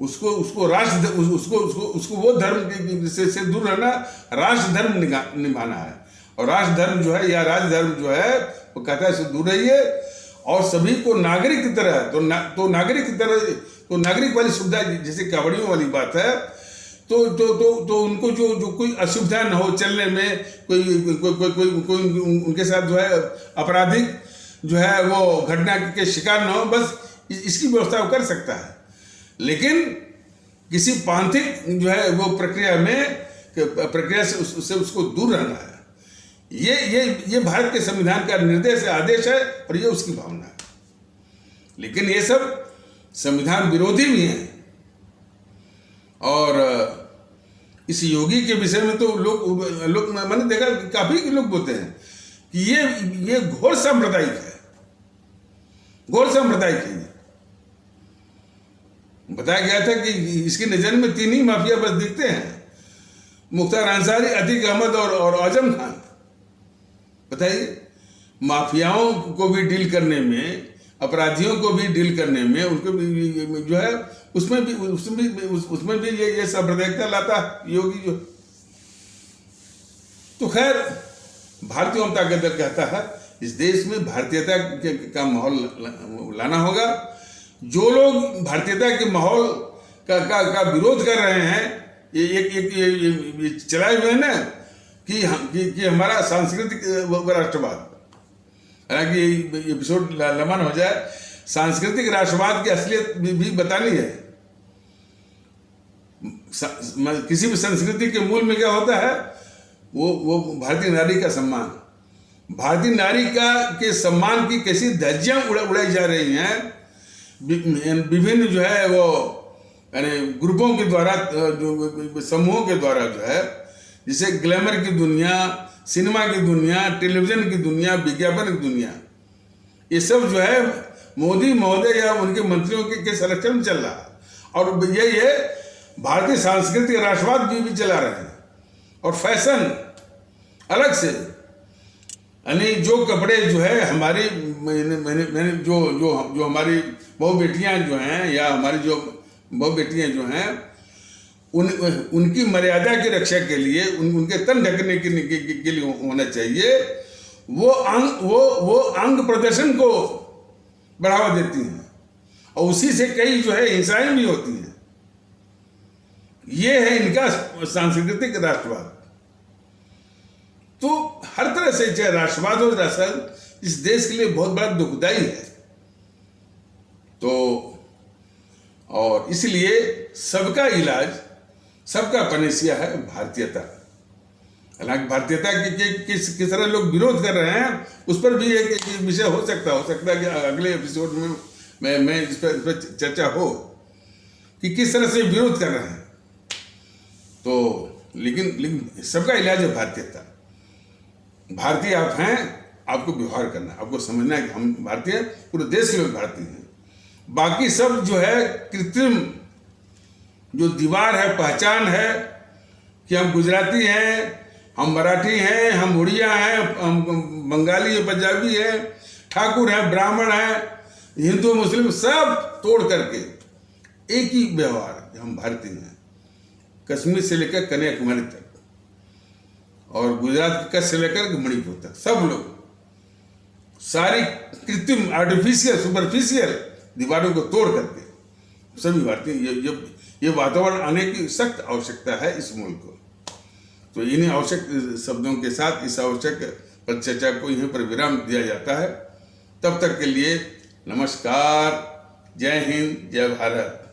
Speaker 1: उसको उसको राष्ट्र उसको उसको उसको वो धर्म से दूर रहना, राष्ट्र धर्म निभाना है। और राष्ट्र धर्म जो है या राज धर्म जो है वो कहता है इससे दूर रहिए और सभी को नागरिक की तरह तो नागरिक की तरह तो नागरिक वाली सुविधा, जैसे कावड़ियों वाली बात है, तो उनको जो कोई असुविधा न हो चलने में, कोई उनके साथ जो है आपराधिक जो है वो घटना के शिकार न हो, बस इसकी व्यवस्था वो कर सकता है। लेकिन किसी पांथिक जो है वो प्रक्रिया से उसको दूर रहना है। ये भारत के संविधान का निर्देश है, आदेश है और ये उसकी भावना है। लेकिन ये सब संविधान विरोधी भी हैं। और इस योगी के विषय में तो लोग मैंने देखा काफी लोग बोलते हैं कि ये घोर सांप्रदायिक है, घोर सांप्रदायिक है। बताया गया था कि इसकी नजर में 3 ही माफिया बस दिखते हैं, मुख्तार अंसारी, अतीक अहमद और आजम खान। बताइए, माफियाओं को भी डील करने में, अपराधियों को भी डील करने में, उनको भी जो है उसमें भी ये सांप्रदायिकता लाता योगी जो। तो खैर, भारतीय जनता दल कहता है इस देश में भारतीयता का माहौल लाना होगा। जो लोग भारतीयता के माहौल का विरोध कर रहे हैं, ये चलाए हुए ना कि हमारा सांस्कृतिक राष्ट्रवाद, हालांकि एपिसोड लंबा न हो जाए, सांस्कृतिक राष्ट्रवाद की असलियत भी बतानी है। किसी भी संस्कृति के मूल में क्या होता है, वो भारतीय नारी का सम्मान, भारतीय नारी के सम्मान की कैसी धज्जियां उड़ाई जा रही हैं विभिन्न जो है वो यानी ग्रुपों के द्वारा, जो समूहों के द्वारा जो है, जैसे ग्लैमर की दुनिया, सिनेमा की दुनिया, टेलीविजन की दुनिया, विज्ञापन की दुनिया, ये सब जो है मोदी महोदय या उनके मंत्रियों के संरक्षण में चल रहा है। और ये भारतीय सांस्कृतिक राष्ट्रवाद भी चला रहे हैं। और फैशन अलग से, यानी जो कपड़े जो है हमारी मैंने जो हमारी बहु बेटियां जो हैं या हमारी जो बहु बेटियां जो हैं उनकी मर्यादा की रक्षा के लिए, उनके तन ढकने के लिए होना चाहिए, वो अंग प्रदर्शन को बढ़ावा देती हैं और उसी से कई जो है हिंसाएं भी होती हैं। ये है इनका सांस्कृतिक राष्ट्रवाद। तो हर तरह से चाहे राष्ट्रवाद और राष्ट्रवाद इस देश के लिए बहुत बड़ा दुखदाई है। तो और इसलिए सबका इलाज, सबका पनेसिया है भारतीयता। हालांकि भारतीयता किस तरह लोग विरोध कर रहे हैं उस पर भी एक विषय हो सकता है कि अगले एपिसोड में मैं इस पर चर्चा हो कि किस तरह से विरोध कर रहे हैं। तो लेकिन सबका इलाज है भारतीयता। भारतीय आप हैं, आपको व्यवहार करना, आपको समझना है कि हम भारतीय, पूरे देश के लोग भारतीय हैं। बाकी सब जो है कृत्रिम जो दीवार है, पहचान है कि हम गुजराती हैं, हम मराठी हैं, हम उड़िया हैं, हम बंगाली हैं, पंजाबी हैं, ठाकुर हैं, ब्राह्मण हैं, हिंदू मुस्लिम, सब तोड़ करके एक ही व्यवहार, हम भारतीय हैं। कश्मीर से लेकर कन्याकुमारी तक और गुजरात के कच्छ से लेकर मणिपुर तक, सब लोग सारी कृत्रिम, आर्टिफिशियल, सुपरफिशियल दीवारों को तोड़ करके सभी भारतीय, ये वातावरण आने की सख्त आवश्यकता है इस मुल्क को। तो इन्हीं आवश्यक शब्दों के साथ इस आवश्यक परिचर्चा को यहीं पर विराम दिया जाता है। तब तक के लिए नमस्कार, जय हिंद, जय भारत।